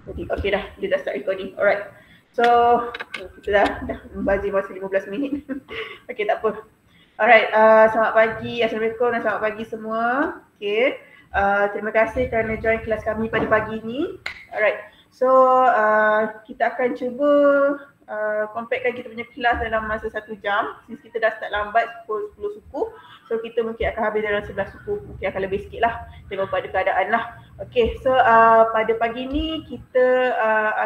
Jadi okey dah, dia dah start recording. Alright. So, kita dah membazir masa 15 minit. Okey, tak apa. Alright, selamat pagi, Assalamualaikum dan selamat pagi semua. Okay, terima kasih kerana join kelas kami pada pagi ini. Alright, so kita akan cuba compactkan kita punya kelas dalam masa 1 jam. Since kita dah start lambat pukul 10 suku, so kita mungkin akan habis dalam 11 suku, mungkin akan lebih sikit lah tengok pada keadaan lah. Okay, so pada pagi ni kita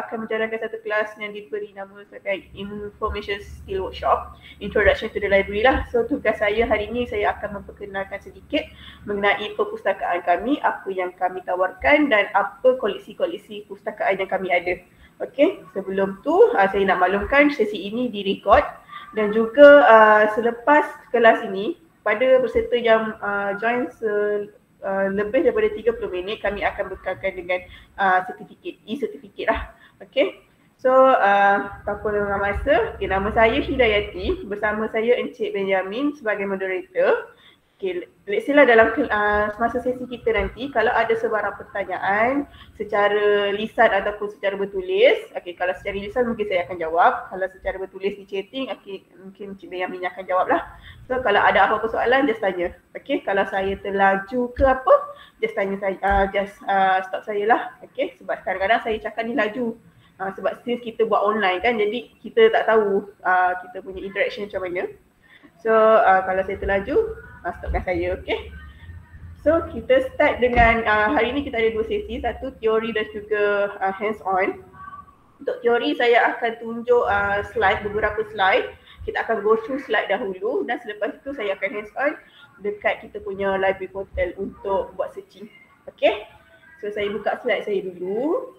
akan menjalankan satu kelas yang diberi nama sebagai Information Skill Workshop, Introduction to the Library lah. So tugas saya hari ini, saya akan memperkenalkan sedikit mengenai perpustakaan kami, apa yang kami tawarkan dan apa koleksi-koleksi pustakaan yang kami ada. Okay, sebelum tu saya nak maklumkan sesi ini direkod dan juga selepas kelas ini, pada peserta yang join lebih daripada 30 minit, kami akan bekalkan dengan sertifikat, e-sertifikat lah. Okay, so tanpa lama masa, okay, nama saya Hidayati, bersama saya Encik Benjamin sebagai moderator. Okay, let's say lah dalam masa sesi kita nanti, kalau ada sebarang pertanyaan secara lisan ataupun secara bertulis, okay, kalau secara lisan mungkin saya akan jawab, kalau secara bertulis di chatting, okay, mungkin Encik Benjamin akan jawab lah. So kalau ada apa-apa soalan, just tanya. Okay, kalau saya terlaju ke apa, just tanya saya, stop saya lah. Okay, sebab kadang-kadang saya cakap ni laju. Sebab since kita buat online kan, jadi kita tak tahu kita punya interaction macam mana. So kalau saya terlaju, stopkan saya, okay. So kita start dengan hari ini kita ada 2 sesi, satu teori dan juga hands on. Untuk teori saya akan tunjuk beberapa slide. Kita akan go through slide dahulu dan selepas itu saya akan hands on dekat kita punya library portal untuk buat searching. Okay, so saya buka slide saya dulu.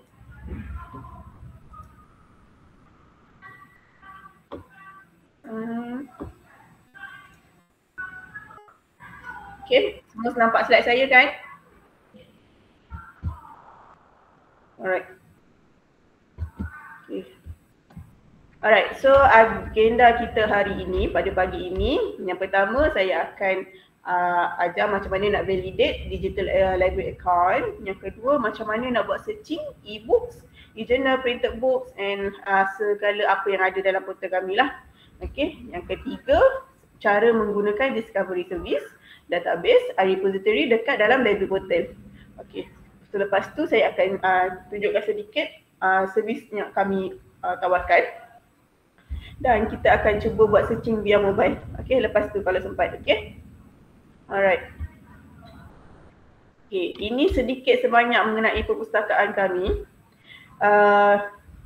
Okay, semua nampak slide saya kan? Alright. Okay. Alright, so agenda kita hari ini, pada pagi ini, yang pertama saya akan ajar macam mana nak validate digital library account. Yang kedua, macam mana nak buat searching e-books, e-journal, printed books and segala apa yang ada dalam portal kami lah. Okay, yang ketiga, cara menggunakan discovery service, database, repository dekat dalam library portal. Okay, selepas tu saya akan tunjukkan sedikit servis yang kami tawarkan. Dan kita akan cuba buat searching via mobile. Okay, lepas tu kalau sempat. Okay, alright. Okay, ini sedikit sebanyak mengenai perpustakaan kami.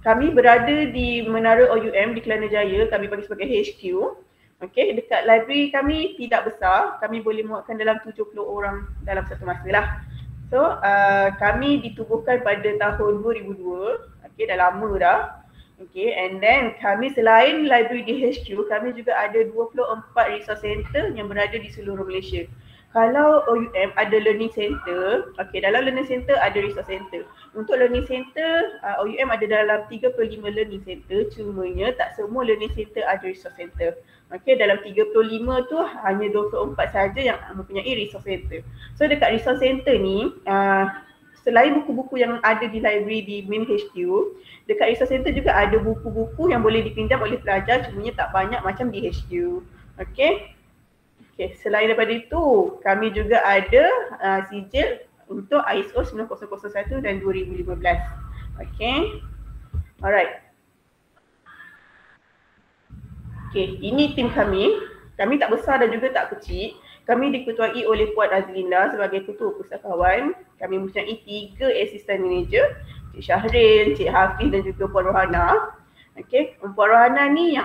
Kami berada di Menara OUM di Kelana Jaya, kami panggil sebagai HQ. Okay, dekat library kami tidak besar, kami boleh muatkan dalam 70 orang dalam satu masa lah. So, kami ditubuhkan pada tahun 2002, okay, dah lama dah. Okay, and then kami selain library di HQ, kami juga ada 24 resource center yang berada di seluruh Malaysia. Kalau OUM ada learning center, okay, dalam learning center ada resource center. Untuk learning center, OUM ada dalam 35 learning center, cumanya tak semua learning center ada resource center. Okay, dalam 35 tu hanya 24 saja yang mempunyai resource center. So dekat resource center ni, selain buku-buku yang ada di library di main HQ, dekat resource center juga ada buku-buku yang boleh dipinjam oleh pelajar, cumanya tak banyak macam di HQ. Okay. Okay, selain daripada itu, kami juga ada sijil untuk ISO 9001 dan 2015. Okay, alright. Okay, ini tim kami. Kami tak besar dan juga tak kecil. Kami diketuai oleh Puan Azlinda sebagai ketua pustakawan. Kami mempunyai 3 assistant manager, Cik Syahril, Cik Hafiz dan juga Puan Rohana. Okay, Puan Rohana ni yang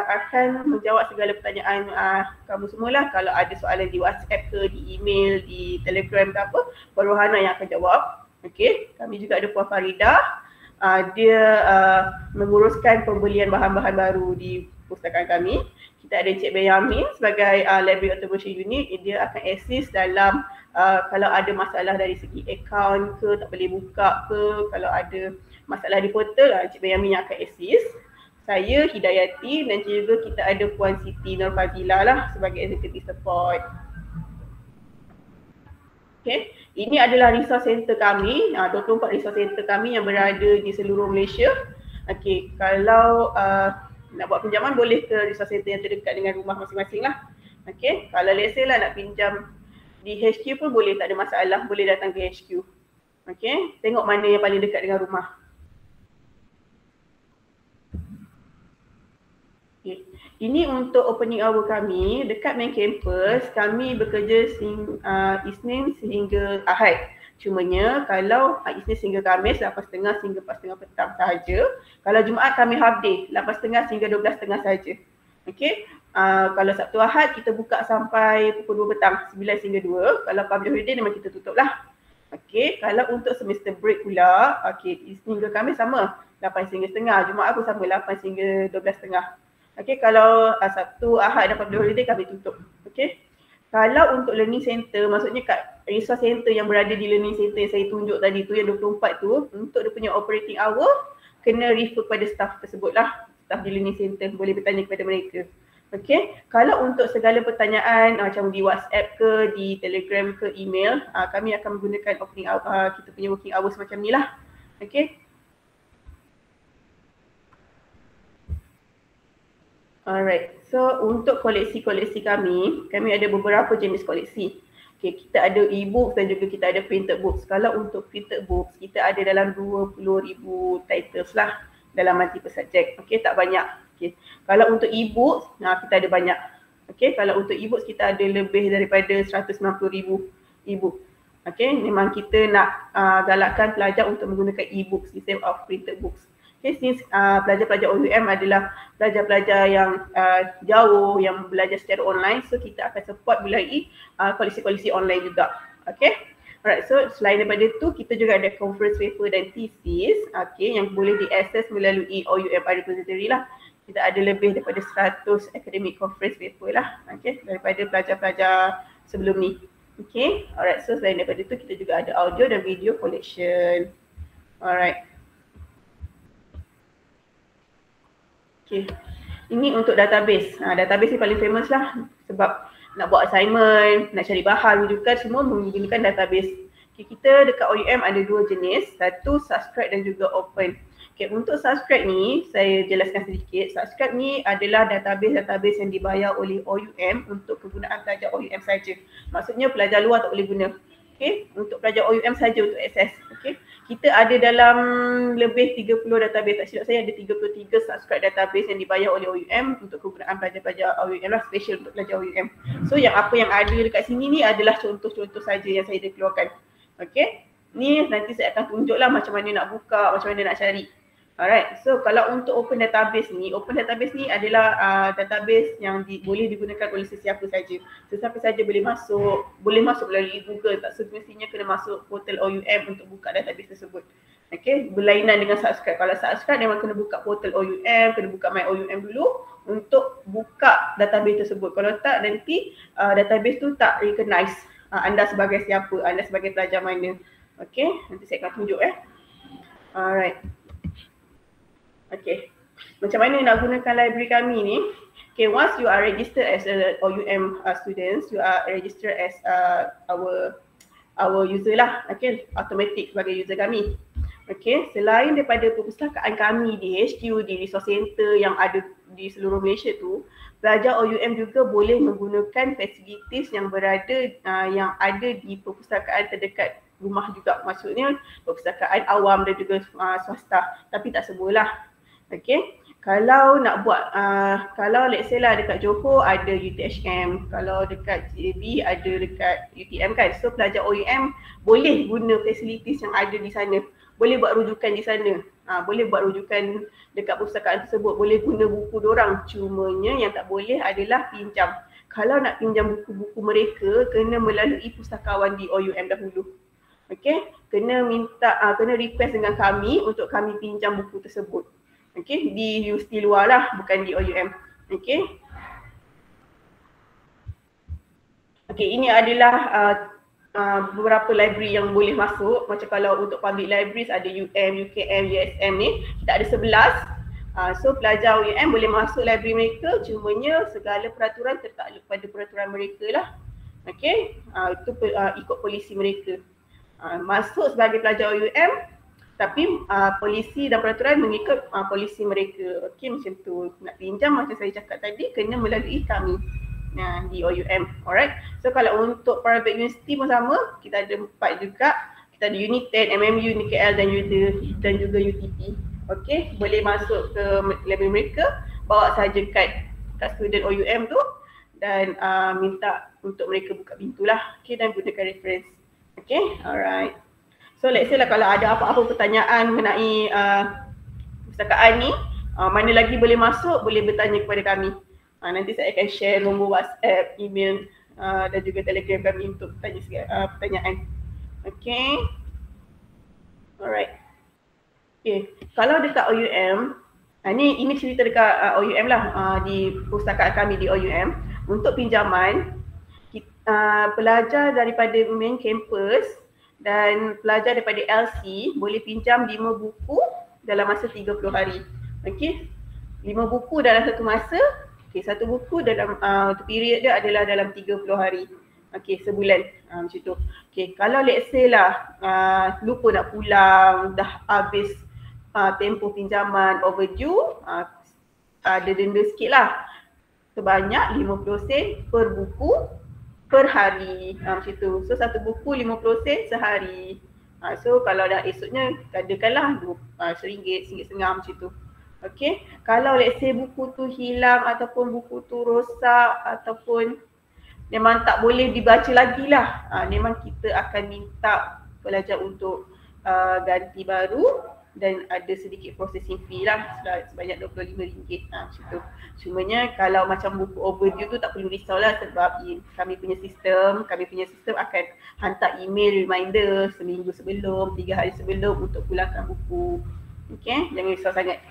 akan menjawab segala pertanyaan kamu semualah. Kalau ada soalan di WhatsApp ke, di email, di Telegram ke apa, Puan Rohana yang akan jawab. Okay, kami juga ada Puan Farida. Dia menguruskan pembelian bahan-bahan baru di pustakaan kami. Kita ada Encik Benjamin sebagai Library Automation Unit. Dia akan assist dalam kalau ada masalah dari segi account ke, tak boleh buka ke, kalau ada masalah di portal, Encik Benjamin yang akan assist. Saya Hidayati dan juga kita ada Puan Siti Nur Fazila lah sebagai executive support. Okay, ini adalah resource center kami, 24 resource center kami yang berada di seluruh Malaysia. Okay, kalau nak buat pinjaman boleh ke resource center yang terdekat dengan rumah masing-masing lah. Okay, kalau let's say lah nak pinjam di HQ pun boleh, tak ada masalah, boleh datang ke HQ. Okay, tengok mana yang paling dekat dengan rumah. Okay. Ini untuk opening hour kami dekat main campus. Kami bekerja Isnin sehingga Ahad. Cumanya kalau Isnin sehingga Khamis 8.30 hingga 4.30 petang sahaja. Kalau Jumaat kami half day 8.30 hingga 12.30 sahaja. Okey. Kalau Sabtu Ahad kita buka sampai pukul 2 petang, 9 hingga 2. Kalau public holiday memang kita tutup lah. Okey, kalau untuk semester break pula, okey, Isnin hingga Khamis sama 8 hingga setengah. Jumaat pun sama 8 hingga 12.30. Okey, kalau Sabtu, Ahad dan public holiday kami tutup. Okey. Kalau untuk learning center, maksudnya kat resource center yang berada di learning center yang saya tunjuk tadi tu, yang 24 tu, untuk dia punya operating hour, kena refer kepada staff tersebut lah. Staff di learning center, boleh bertanya kepada mereka. Okey, kalau untuk segala pertanyaan macam di WhatsApp ke, di Telegram ke, email, kami akan menggunakan opening hour, kita punya working hours macam ni lah. Okey. Alright, so untuk koleksi-koleksi kami ada beberapa jenis koleksi. Okay, kita ada e-books dan juga kita ada printed books. Kalau untuk printed books, kita ada dalam 20,000 titles lah dalam multiple subject. Okay, tak banyak. Okay, kalau untuk e-books, kita ada banyak. Okay, kalau untuk e-books kita ada lebih daripada 190,000 e-book. Okay, memang kita nak galakkan pelajar untuk menggunakan e-books instead of printed books. Okay, since pelajar-pelajar OUM adalah pelajar-pelajar yang jauh, yang belajar secara online, so kita akan support melalui koleksi-koleksi online juga. Okay, alright, so selain daripada itu, kita juga ada conference paper dan thesis, okay, yang boleh diakses melalui OUM repository lah. Kita ada lebih daripada 100 academic conference paper lah, okay, daripada pelajar-pelajar sebelum ni. Okay, alright, so selain daripada itu, kita juga ada audio dan video collection. Alright. Okay. Ini untuk database. Database ni paling famous lah sebab nak buat assignment, nak cari bahan, rujukan, semua menggunakan database. Okay, kita dekat OUM ada dua jenis, satu subscribe dan juga open. Okay, untuk subscribe ni, saya jelaskan sedikit. Subscribe ni adalah database-database yang dibayar oleh OUM untuk kegunaan pelajar OUM saja. Maksudnya pelajar luar tak boleh guna. Okay, untuk pelajar OUM saja untuk akses. Okay. Kita ada dalam lebih 30 database, tak silap saya ada 33 subscribe database yang dibayar oleh OUM untuk kegunaan pelajar-pelajar OUM lah, special untuk pelajar OUM. So yang apa yang ada dekat sini ni adalah contoh-contoh saja yang saya dah keluarkan. Okay, ni nanti saya akan tunjuklah macam mana nak buka, macam mana nak cari. Alright, so kalau untuk open database ni adalah database yang boleh digunakan oleh sesiapa saja. Sesiapa saja boleh masuk melalui Google, tak semestinya kena masuk portal OUM untuk buka database tersebut. Okay, berlainan dengan subscribe. Kalau subscribe memang kena buka portal OUM, kena buka My OUM dulu untuk buka database tersebut. Kalau tak, nanti database tu tak recognize anda sebagai siapa, anda sebagai pelajar mana. Okay, nanti saya akan tunjuk Alright. Okay, macam mana nak gunakan library kami ni? Okay, once you are registered as a OUM students, you are registered as our user lah. Okay, automatic sebagai user kami. Okay, selain daripada perpustakaan kami di HQ, di resource center yang ada di seluruh Malaysia tu, pelajar OUM juga boleh menggunakan facilities yang berada yang ada di perpustakaan terdekat rumah juga. Maksudnya perpustakaan awam dan juga swasta, tapi tak semualah. Okay, kalau nak buat, kalau let's say lah dekat Johor ada UTHM, kalau dekat JB ada dekat UTM kan, so pelajar OUM boleh guna facilities yang ada di sana, boleh buat rujukan di sana, boleh buat rujukan dekat perpustakaan tersebut, boleh guna buku diorang, cumanya yang tak boleh adalah pinjam. Kalau nak pinjam buku-buku mereka, kena melalui pustakawan di OUM dahulu. Okay, kena request dengan kami untuk kami pinjam buku tersebut. Okay, di universiti luar lah, bukan di OUM. Okay. Okay, ini adalah beberapa library yang boleh masuk. Macam kalau untuk public libraries ada UM, UKM, USM ni, kita ada 11. So pelajar UM boleh masuk library mereka, cumanya segala peraturan tertakluk pada peraturan mereka lah. Okey, itu ikut polisi mereka. Masuk sebagai pelajar OUM tapi polisi dan peraturan mengikut polisi mereka. Okey, macam tu. Nak pinjam macam saya cakap tadi kena melalui kami di OUM. Alright. So kalau untuk private university pun sama, kita ada 4 juga. Kita ada Uniten, MMU, UKL dan juga UTP. Okey, boleh masuk ke library mereka, bawa saja kad student OUM tu dan minta untuk mereka buka pintu lah. Okey, dan gunakan reference. Okay, alright. So let's say lah kalau ada apa-apa pertanyaan mengenai perpustakaan ni, mana lagi boleh masuk, boleh bertanya kepada kami. Nanti saya akan share nombor WhatsApp, email dan juga Telegram kami untuk tanya pertanyaan. Okay. Alright. Okay, kalau dekat OUM, ini cerita dekat OUM lah, di perpustakaan kami di OUM, untuk pinjaman, pelajar daripada main campus dan pelajar daripada LC boleh pinjam 5 buku dalam masa 30 hari. Okey. 5 buku dalam satu masa. Okey, satu buku dalam period dia adalah dalam 30 hari. Okey, sebulan. Macam tu. Okey, kalau let's say lah lupa nak pulang, dah habis tempoh pinjaman overdue, ada denda sikit lah. Sebanyak 50 sen per buku per hari, macam tu. So satu buku 50 sen sehari. So kalau dah esoknya kadakanlah RM1, RM1.50 macam tu. Okay. Kalau let's say buku tu hilang ataupun buku tu rosak ataupun memang tak boleh dibaca lagi lah, memang kita akan minta pelajar untuk ganti baru dan ada sedikit processing fee lah sebanyak RM25 macam tu. Cumanya kalau macam buku overdue tu tak perlu risau lah sebab kami punya sistem akan hantar email reminder seminggu sebelum, 3 hari sebelum untuk pulangkan buku. Okay, jangan risau sangat.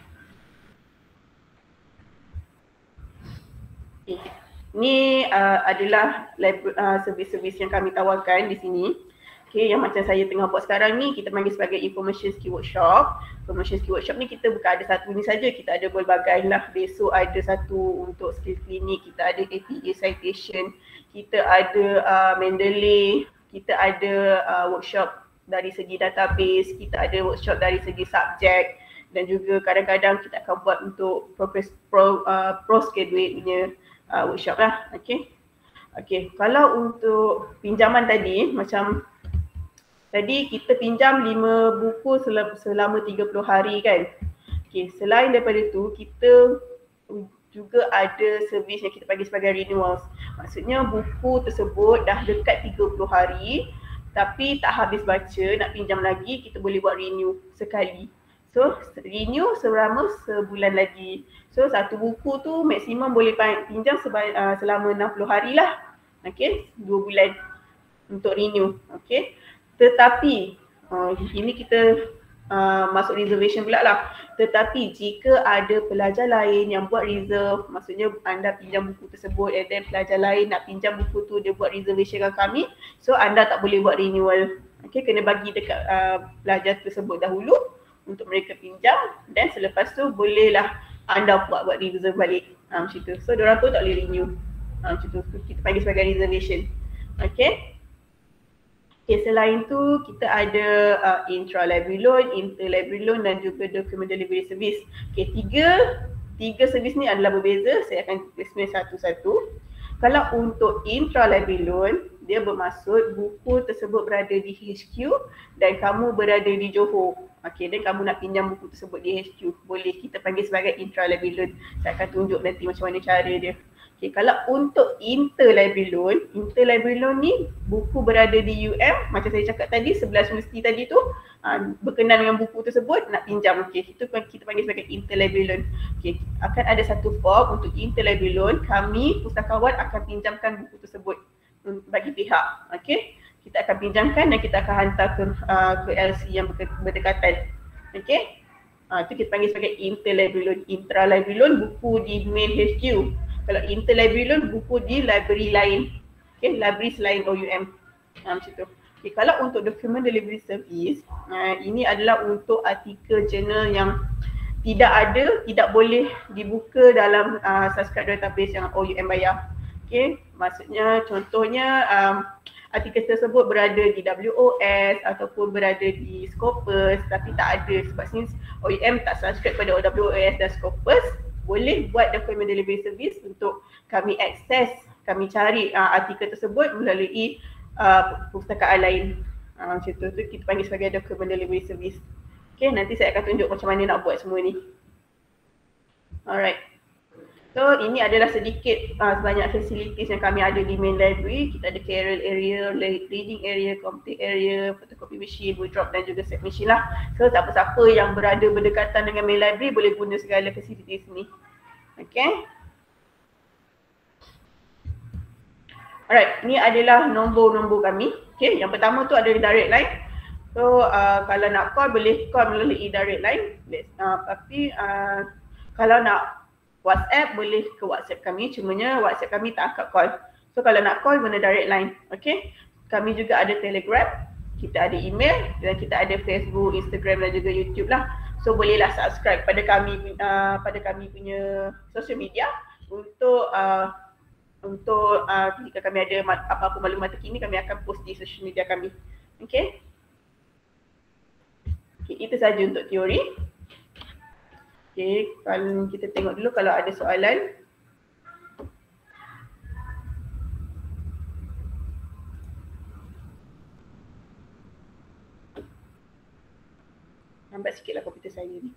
Okay. Ni adalah servis-servis yang kami tawarkan di sini. Okay, yang macam saya tengah buat sekarang ni kita panggil sebagai information skill workshop. Information skill workshop ni kita bukan ada satu ni saja, kita ada berbagai lah. Besok ada satu untuk skill klinik, kita ada APA citation, kita ada Mendeley, kita ada workshop dari segi database, kita ada workshop dari segi subjek dan juga kadang-kadang kita akan buat untuk postgraduate punya workshop lah. Okay. Okay, kalau untuk pinjaman tadi, macam tadi kita pinjam 5 buku selama 30 hari kan. Okay, selain daripada tu kita juga ada servis yang kita panggil sebagai renewals. Maksudnya buku tersebut dah dekat 30 hari tapi tak habis baca, nak pinjam lagi, kita boleh buat renew sekali. So renew selama sebulan lagi. So satu buku tu maksimum boleh pinjam selama 60 hari lah. Okay, 2 bulan untuk renew. Okay. Tetapi ini kita masuk reservation pula lah. Tetapi jika ada pelajar lain yang buat reserve, maksudnya anda pinjam buku tersebut and then pelajar lain nak pinjam buku tu, dia buat reservation dengan kami, so anda tak boleh buat renewal. Okay, kena bagi dekat pelajar tersebut dahulu untuk mereka pinjam dan selepas tu bolehlah anda buat reserve balik. Macam tu. So diorang tu tak boleh renew. Macam tu. Kita panggil sebagai reservation. Okay. Okay, selain tu kita ada intra-library loan, inter-library loan dan juga document delivery service. Okay, tiga servis ni adalah berbeza. Saya akan explain satu-satu. Kalau untuk intra-library loan, dia bermaksud buku tersebut berada di HQ dan kamu berada di Johor. Okay, dan kamu nak pinjam buku tersebut di HQ, boleh, kita panggil sebagai intra-library loan. Saya akan tunjuk nanti macam mana cara dia. Okay, kalau untuk inter-library loan ni buku berada di UM, macam saya cakap tadi 11 universiti tadi tu berkenan dengan buku tersebut nak pinjam. Okay, itu kita panggil sebagai inter-library loan. Okay, akan ada satu form untuk inter-library loan, kami pustakawan akan pinjamkan buku tersebut bagi pihak. Okay, kita akan pinjamkan dan kita akan hantar ke LC yang berdekatan. Okay, itu kita panggil sebagai inter-library loan. Intra-library loan buku di main HQ. Kalau inter-library loan buku di library lain. Okay, library selain OUM. Macam tu. Okay, kalau untuk document delivery service, ini adalah untuk artikel jurnal yang tidak boleh dibuka dalam subscribe database yang OUM bayar. Okay, Maksudnya contohnya artikel tersebut berada di WOS ataupun berada di Scopus tapi tak ada sebab since OUM tak subscribe pada WOS dan Scopus, boleh buat document delivery service untuk kami akses, kami cari artikel tersebut melalui perpustakaan lain. Macam tu kita panggil sebagai document delivery service. Okay, nanti saya akan tunjuk macam mana nak buat semua ni. Alright. So ini adalah sedikit sebanyak facilities yang kami ada di main library. Kita ada carrier area, reading area, computer area, photocopy machine, wardrobe dan juga set machine lah. So siapa-siapa yang berada berdekatan dengan main library boleh guna segala facilities ni. Okay. Alright, ni adalah nombor-nombor kami. Okay, yang pertama tu ada direct line. So kalau nak call boleh call melalui direct line. Tapi kalau nak WhatsApp boleh ke WhatsApp kami, cumanya WhatsApp kami tak angkat call. So kalau nak call guna direct line. Okay. Kami juga ada Telegram, kita ada email dan kita ada Facebook, Instagram dan juga YouTube lah. So bolehlah subscribe pada kami punya social media untuk jika kami ada apa-apa maklumat terkini kami akan post di social media kami. Okay. Okay, itu saja untuk teori. Okay, kalau kita tengok dulu kalau ada soalan. Lambat sikitlah komputer saya ni.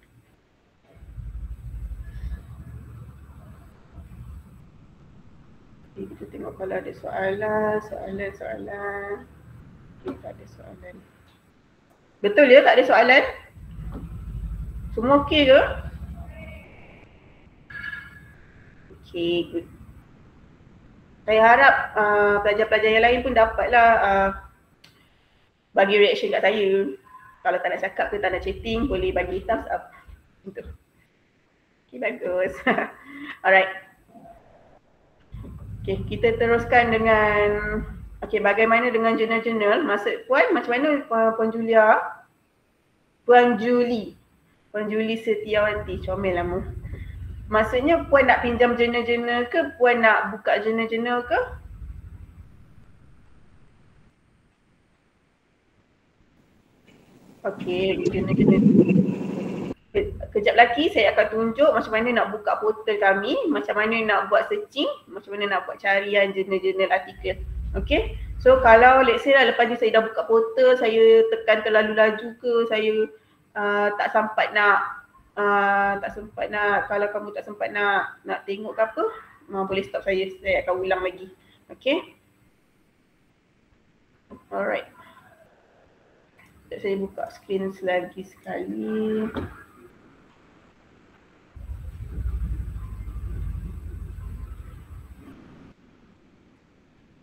Okay, kita tengok kalau ada soalan. Okay, tak ada soalan. Betul ya, tak ada soalan? Semua okey ke? Okey, good. Saya harap pelajar-pelajar yang lain pun dapatlah bagi reaction kat saya. Kalau tak nak cakap ke tak nak chatting, boleh bagi thumbs up. Gitu. Okey, bagus. Alright. Okey, kita teruskan dengan bagaimana dengan jurnal-jurnal? Maksud Puan, macam mana Puan Julia? Puan Juli Setiawanti, comel lama. Maksudnya Puan nak pinjam jurnal-jurnal ke? Puan nak buka jurnal-jurnal ke? Okey, jurnal-jurnal. Kejap lagi saya akan tunjuk macam mana nak buka portal kami, macam mana nak buat searching, macam mana nak buat carian jurnal-jurnal artikel. Okay, so kalau let's say lah lepas ni saya dah buka portal, saya tekan terlalu laju ke, saya tak sempat nak kalau kamu tak sempat nak tengok ke apa, boleh stop saya akan ulang lagi. Okay. Alright. Saya buka skrin lagi sekali.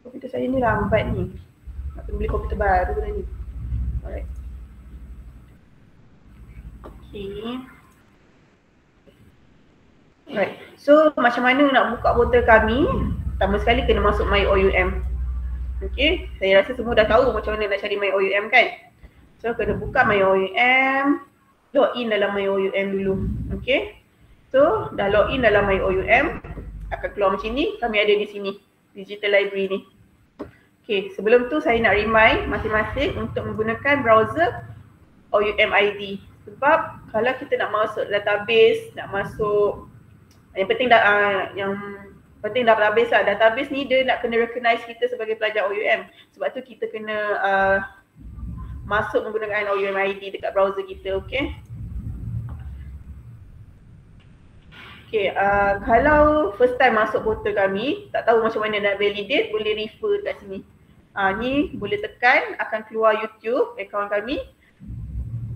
Komputer saya ni lambat ni. Nak kena beli komputer baru dah ni. Alright. Okay. Alright. So macam mana nak buka portal kami? Pertama sekali kena masuk MyOUM. Okay. Saya rasa semua dah tahu macam mana nak cari MyOUM kan? So kena buka MyOUM. Login dalam MyOUM dulu. Okay. So dah login dalam MyOUM. Akan keluar macam ni. Kami ada di sini. Digital Library ni. Okay, sebelum tu saya nak remind masing-masing untuk menggunakan browser OUM ID. Sebab kalau kita nak masuk database, nak masuk yang penting database lah. Database ni dia nak kena recognize kita sebagai pelajar OUM. Sebab tu kita kena masuk menggunakan OUM ID dekat browser kita, okay? Okay, kalau first time masuk portal kami, tak tahu macam mana nak validate, boleh refer kat sini. Ni boleh tekan, akan keluar YouTube akaun kami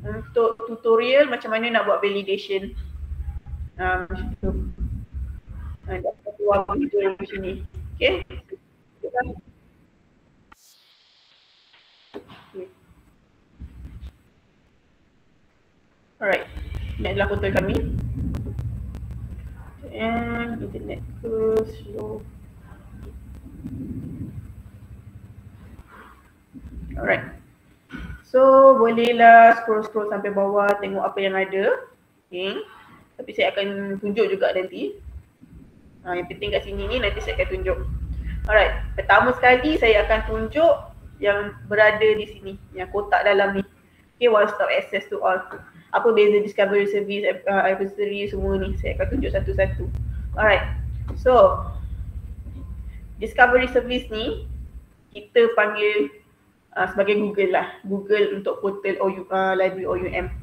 untuk tutorial macam mana nak buat validation. Macam tu. Dah keluar video di sini. Okay. Alright, ini adalah portal kami. And internet ke slow. Alright. So bolehlah scroll sampai bawah tengok apa yang ada. Okay. Tapi saya akan tunjuk juga nanti. Yang penting kat sini ni nanti saya akan tunjuk. Alright, pertama sekali saya akan tunjuk yang berada di sini, yang kotak dalam ni. Okay, one stop access to all. Apa beza discovery service, advisory semua ni, saya akan tunjuk satu-satu. Alright, so discovery service ni kita panggil sebagai Google lah. Google untuk portal library OUM.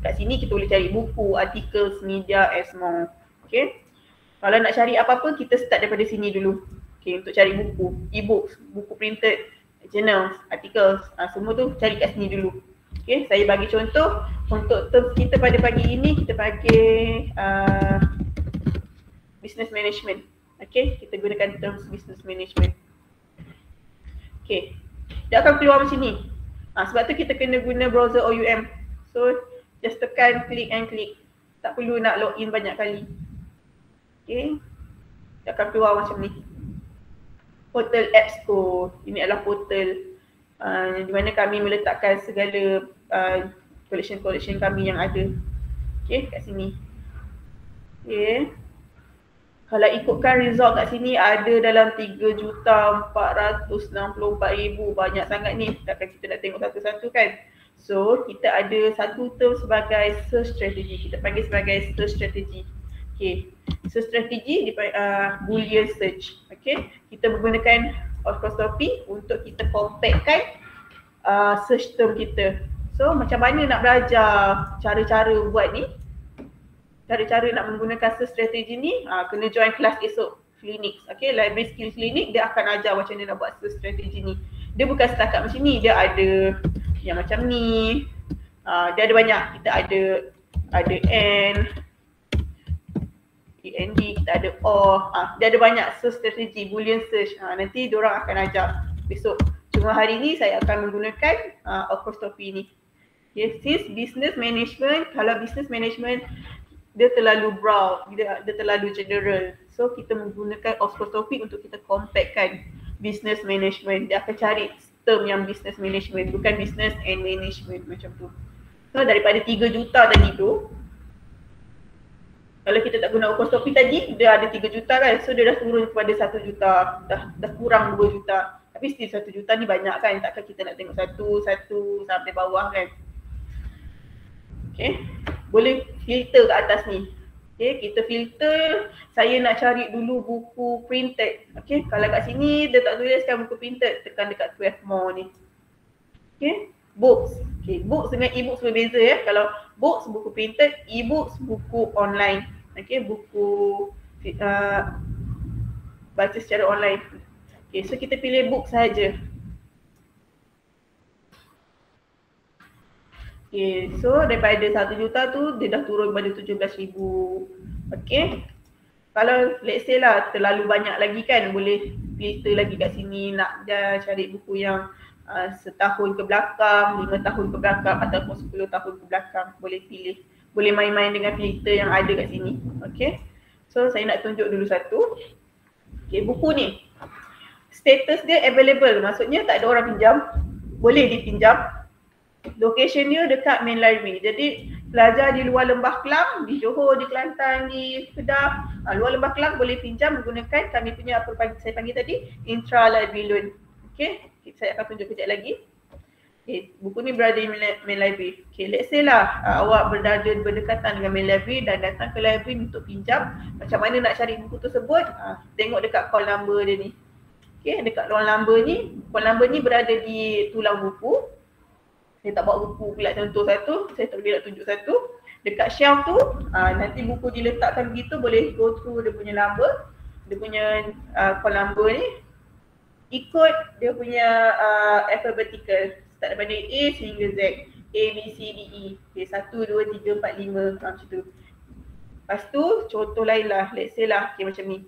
Kat sini kita boleh cari buku, articles, media as more. Okay. Kalau nak cari apa-apa, kita start daripada sini dulu. Okay, untuk cari buku, e-books, buku printed, journals, articles, semua tu cari kat sini dulu. Okay, saya bagi contoh untuk terms kita pada pagi ini, kita pakai business management. Okay, kita gunakan terms business management. Okay, dia akan keluar macam ni. Sebab tu kita kena guna browser OUM. So, just tekan click and click. Tak perlu nak login banyak kali. Okay, dia akan keluar macam ni. Portal Apps Co. Ini adalah portal di mana kami meletakkan segala collection kami yang ada. Okay, kat sini. Okay. Kalau ikutkan result kat sini ada dalam 3,464,000. Banyak sangat ni. Takkan kita nak tengok satu-satu kan. So, kita ada satu term sebagai search strategy. Kita panggil sebagai search strategy. Okay. Search strategy Boolean search. Okay. Kita menggunakan apostrophe untuk kita compactkan search term kita. So, macam mana nak belajar cara-cara buat ni? Cara-cara nak menggunakan search strategy ni, kena join kelas esok, Linux. Okay, Library Skills Linux, dia akan ajar macam mana nak buat search strategy ni. Dia bukan setakat macam ni, dia ada yang macam ni. Dia ada banyak, kita ada N, END, kita ada OR. Dia ada banyak search strategy, Boolean search. Nanti diorang akan ajar besok. Cuma hari ni saya akan menggunakan apostrophe ni. Okay, since business management, kalau business management dia terlalu broad, dia terlalu general. So kita menggunakan apostrophe untuk kita compactkan business management. Dia akan cari term yang business management, bukan business and management macam tu. So daripada 3 juta tadi tu, kalau kita tak guna apostrophe tadi, dia ada 3 juta kan. So dia dah turun kepada 1 juta, dah kurang 2 juta. Tapi still 1 juta ni banyak kan, takkan kita nak tengok satu sampai bawah kan. Okay, boleh filter kat atas ni. Okay, kita filter, saya nak cari dulu buku printed. Okay, kalau kat sini dia tak tuliskan buku printed, tekan dekat 12 more ni. Okay, books. Okay, books dengan e-books berbeza ya. Kalau books buku printed, e-books buku online. Okay, buku baca secara online. Okay, so kita pilih book sahaja. Okay, so daripada 1 juta tu dia dah turun kepada 17,000. Okay, kalau let's say lah terlalu banyak lagi kan, boleh filter lagi kat sini, nak cari buku yang setahun ke belakang, 5 tahun ke belakang ataupun 10 tahun ke belakang, boleh pilih. Boleh main-main dengan filter yang ada kat sini. Okay, so saya nak tunjuk dulu satu. Okay, buku ni status dia available, maksudnya tak ada orang pinjam, boleh dipinjam. Location dia dekat main library. Jadi pelajar di luar Lembah Kelang, di Johor, di Kelantan, di Kedah, luar Lembah Kelang boleh pinjam menggunakan kami punya saya panggil tadi intra library loan. Okay, saya akan tunjuk kejap lagi. Okay, buku ni berada di main library. Okay, let's say lah awak berada berdekatan dengan main library dan datang ke library untuk pinjam. Macam mana nak cari buku tersebut? Tengok dekat call number dia ni. Okay, dekat call number ni berada di tulang buku. Saya tak bawa buku pula contoh satu, saya tak boleh nak tunjuk satu. Dekat shelf tu, nanti buku diletakkan begitu, boleh go through dia punya number, dia punya call number ni. Ikut dia punya alphabetical, start daripada A sehingga Z. A, B, C, D, E. Okay, 1, 2, 3, 4, 5, macam tu. Lepas tu, contoh lain lah, let's say lah, okay, macam ni.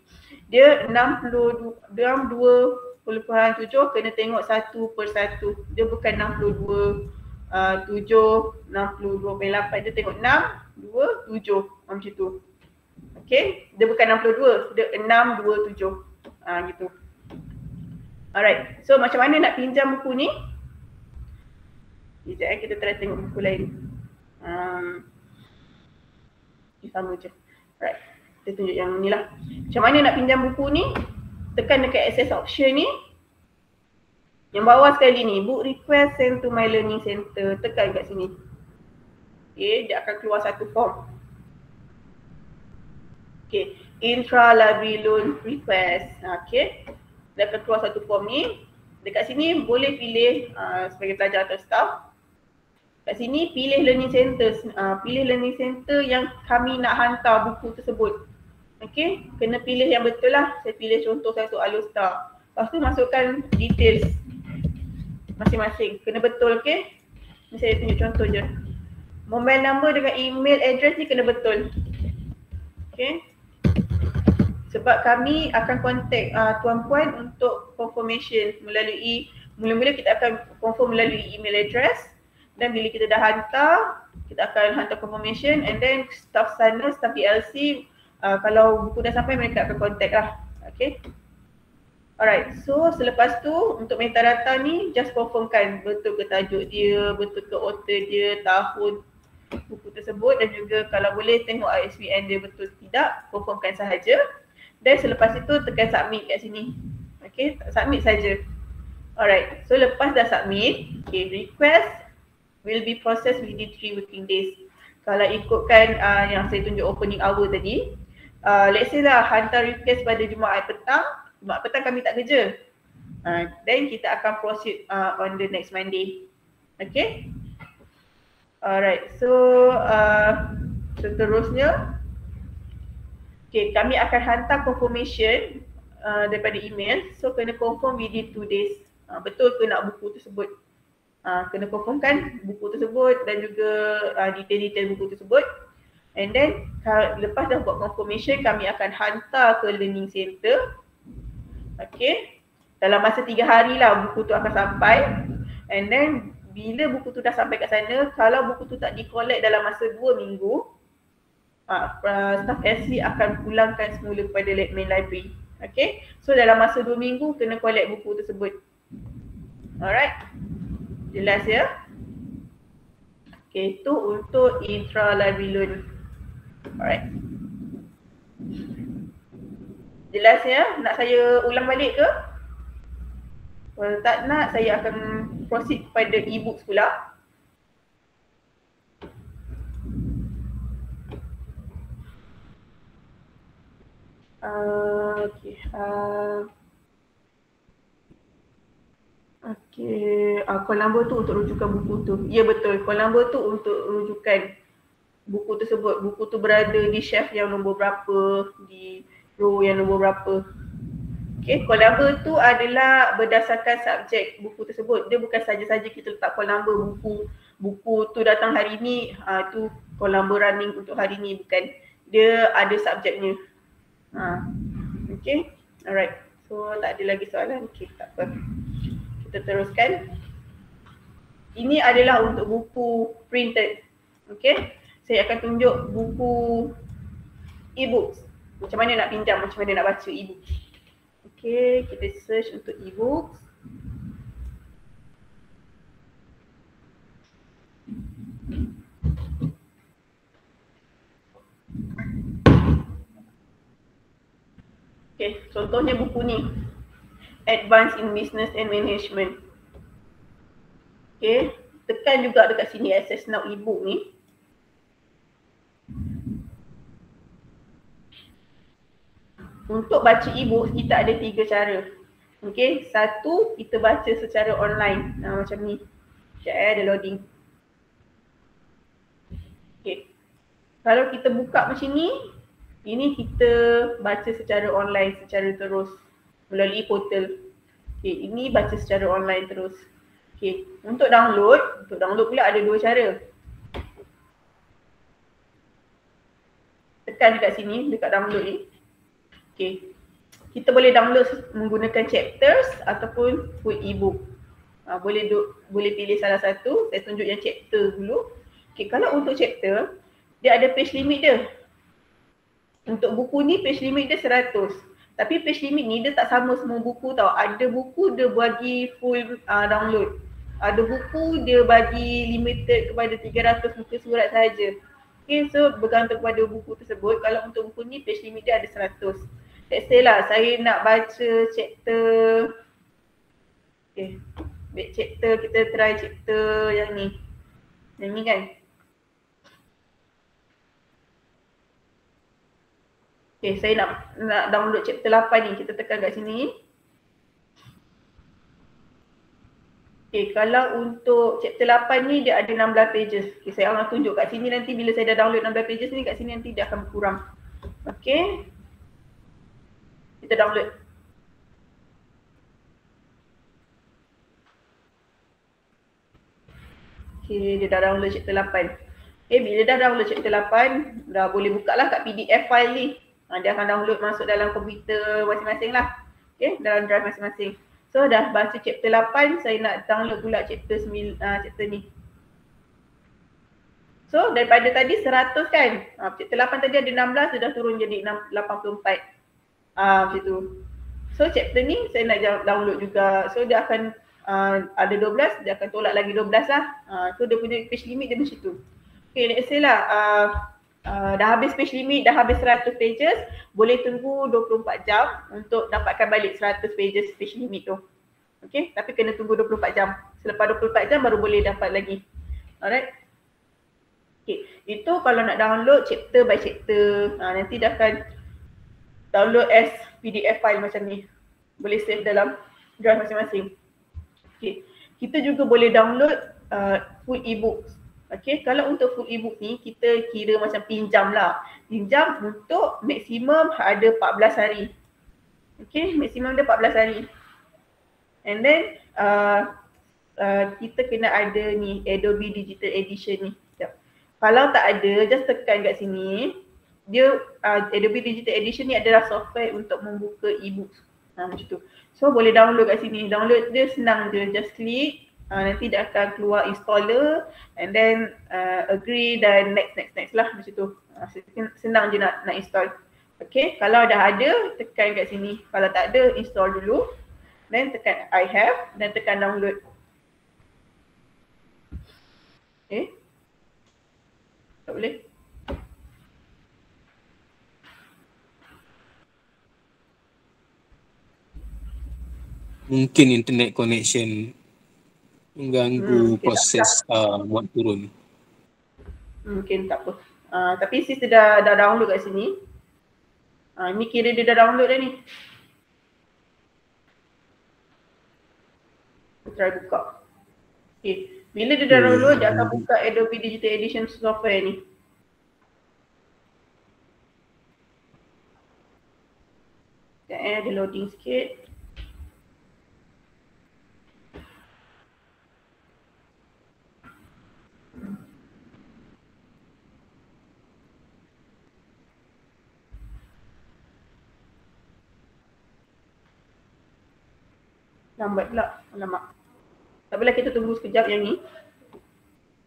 Dia 62, dalam 20.7 kena tengok satu per satu. Dia bukan 62, 7, 62.8, dia tengok 6, 2, 7 macam tu. Okay, dia bukan 62, dia 6, 2, 7 gitu. Alright, so macam mana nak pinjam buku ni? Sekejap kita try tengok buku lain. Sama je. Alright, kita tunjuk yang ni lah. Macam mana nak pinjam buku ni? tekan dekat access option ni. Yang bawah sekali ni, book request send to my learning center. Tekan kat sini. Okay, dia akan keluar satu form. Okay, intra-library loan request. Okay, dia akan keluar satu form ni. Dekat sini boleh pilih sebagai pelajar atau staff. Kat sini pilih learning center. Pilih learning center yang kami nak hantar buku tersebut. Okay, kena pilih yang betul lah. Saya pilih contoh saya Alostar. Lepas tu masukkan details masing-masing. Kena betul, okay. Ni saya tunjuk contoh je. Mobile number dengan email address ni kena betul. Okay. Sebab kami akan contact tuan-puan untuk confirmation melalui, mula-mula kita akan confirm melalui email address. Dan bila kita dah hantar, kita akan hantar confirmation and then staff sana, staff PLC, kalau buku dah sampai mereka akan contact lah. Okay. Alright, so selepas tu untuk metadata ni just confirmkan betul ke tajuk dia, betul ke author dia, tahun buku tersebut dan juga kalau boleh tengok ISBN dia betul tidak, confirmkan sahaja. Dan selepas itu tekan submit kat sini. Okay, submit saja. Alright, so lepas dah submit, okay, request will be processed within 3 working days. Kalau ikutkan yang saya tunjuk opening hour tadi, let's say lah hantar request pada Jumaat petang kami tak kerja. Then kita akan proceed on the next Monday. Okay. Alright, so seterusnya, okay, kami akan hantar confirmation daripada email. So kena confirm within 2 days. Betul ke nak buku tersebut. Kena confirmkan buku tersebut dan juga detail-detail buku tersebut. And then lepas dah buat confirmation, kami akan hantar ke learning center. Okay, dalam masa 3 hari lah buku tu akan sampai. And then bila buku tu dah sampai kat sana, kalau buku tu tak di-collect dalam masa 2 minggu, staff SC akan pulangkan semula kepada main library. Okay, so dalam masa 2 minggu kena collect buku tersebut. Alright, jelas ya? Okay, itu untuk intra-library loan. Alright, jelas ya? Nak saya ulang balik ke? Kalau tak nak, saya akan proceed kepada e-books pula. Okay. Call number tu untuk rujukan buku tu. Ya betul, call number tu untuk rujukan buku tersebut. Buku tu berada di shelf yang nombor berapa, di row yang nombor berapa. Okay, call number tu adalah berdasarkan subjek buku tersebut. Dia bukan saja-saja kita letak call number buku tu datang hari ni, tu call number running untuk hari ni, bukan. Dia ada subjeknya. Okay, alright. So tak ada lagi soalan. Okay, tak apa. Kita teruskan. Ini adalah untuk buku printed. Okay, saya akan tunjuk buku e-books. Macam mana nak pinjam, macam mana nak baca e-books. Okay, kita search untuk e-books. Okay, contohnya buku ni, Advanced in Business and Management. Okay, tekan juga dekat sini access now e-book ni. Untuk baca e-book kita ada 3 cara. Okay, satu kita baca secara online. Macam ni. Sekejap ada loading. Okay, kalau kita buka macam ni, ini kita baca secara online, secara terus melalui portal. Okay, ini baca secara online terus. Okay, untuk download pula ada 2 cara. Tekan dekat sini, dekat download ni. Okay, kita boleh download menggunakan chapters ataupun full e-book. Boleh pilih salah satu. Saya tunjuk yang chapter dulu. Okay, kalau untuk chapter, dia ada page limit dia. Untuk buku ni page limit dia 100. Tapi page limit ni dia tak sama semua buku tau. Ada buku dia bagi full download. Ada buku dia bagi limited kepada 300 muka surat sahaja. Okay, so bergantung kepada buku tersebut. Kalau untuk buku ni page limit dia ada 100. let's say lah saya nak baca chapter, okay, chapter kita try chapter yang ni kan. Okay, saya nak download chapter 8 ni, kita tekan kat sini. Okay, kalau untuk chapter 8 ni dia ada 16 pages. Okay, saya akan tunjuk kat sini nanti bila saya dah download 16 pages ni, kat sini nanti dia akan berkurang. Okay, kita download. Okay, dia dah download chapter 8. Okay, bila dah download chapter 8, dah boleh buka lah kat PDF file ni. Dia akan download masuk dalam komputer masing-masing lah. Okay, dalam drive masing-masing. So dah baca chapter 8, saya nak download pula chapter ni. So daripada tadi 100 kan, chapter 8 tadi ada 16, dia dah turun jadi 84. Macam tu. So chapter ni saya nak download juga. So dia akan ada 12, dia akan tolak lagi 12 lah. So dia punya page limit dia macam tu. Okay, let's say lah dah habis page limit, dah habis 100 pages, boleh tunggu 24 jam untuk dapatkan balik 100 pages page limit tu. Okay, tapi kena tunggu 24 jam. Selepas 24 jam baru boleh dapat lagi. Alright. Okay, itu kalau nak download chapter by chapter. Nanti dah akan download as PDF file macam ni. Boleh save dalam drive masing-masing. Okay, kita juga boleh download full e-books. Okay, kalau untuk full e-book ni kita kira macam pinjam lah. Pinjam untuk maksimum ada 14 hari. Okay, maksimum dia 14 hari. And then kita kena ada ni Adobe Digital Edition ni. Sekejap. Kalau tak ada, just tekan kat sini. Dia Adobe Digital Edition ni adalah software untuk membuka e-books. Macam tu. So boleh download kat sini. Download dia senang je, just klik. Nanti dia akan keluar installer and then agree dan next lah macam tu. Senang je nak install. Okay, kalau dah ada tekan kat sini. Kalau tak ada install dulu. Then tekan I have dan tekan download. Okay. Tak boleh. Mungkin internet connection mengganggu proses buat turun. Mungkin tak apa. Tapi sis dah download kat sini. Ni kira dia dah download dah ni. Try buka. Okay. Bila dia dah download, dia akan buka Adobe Digital Edition software ni. Dia loading sikit. Lambat pula. Alamak. Tak apalah, kita tunggu sekejap yang ni.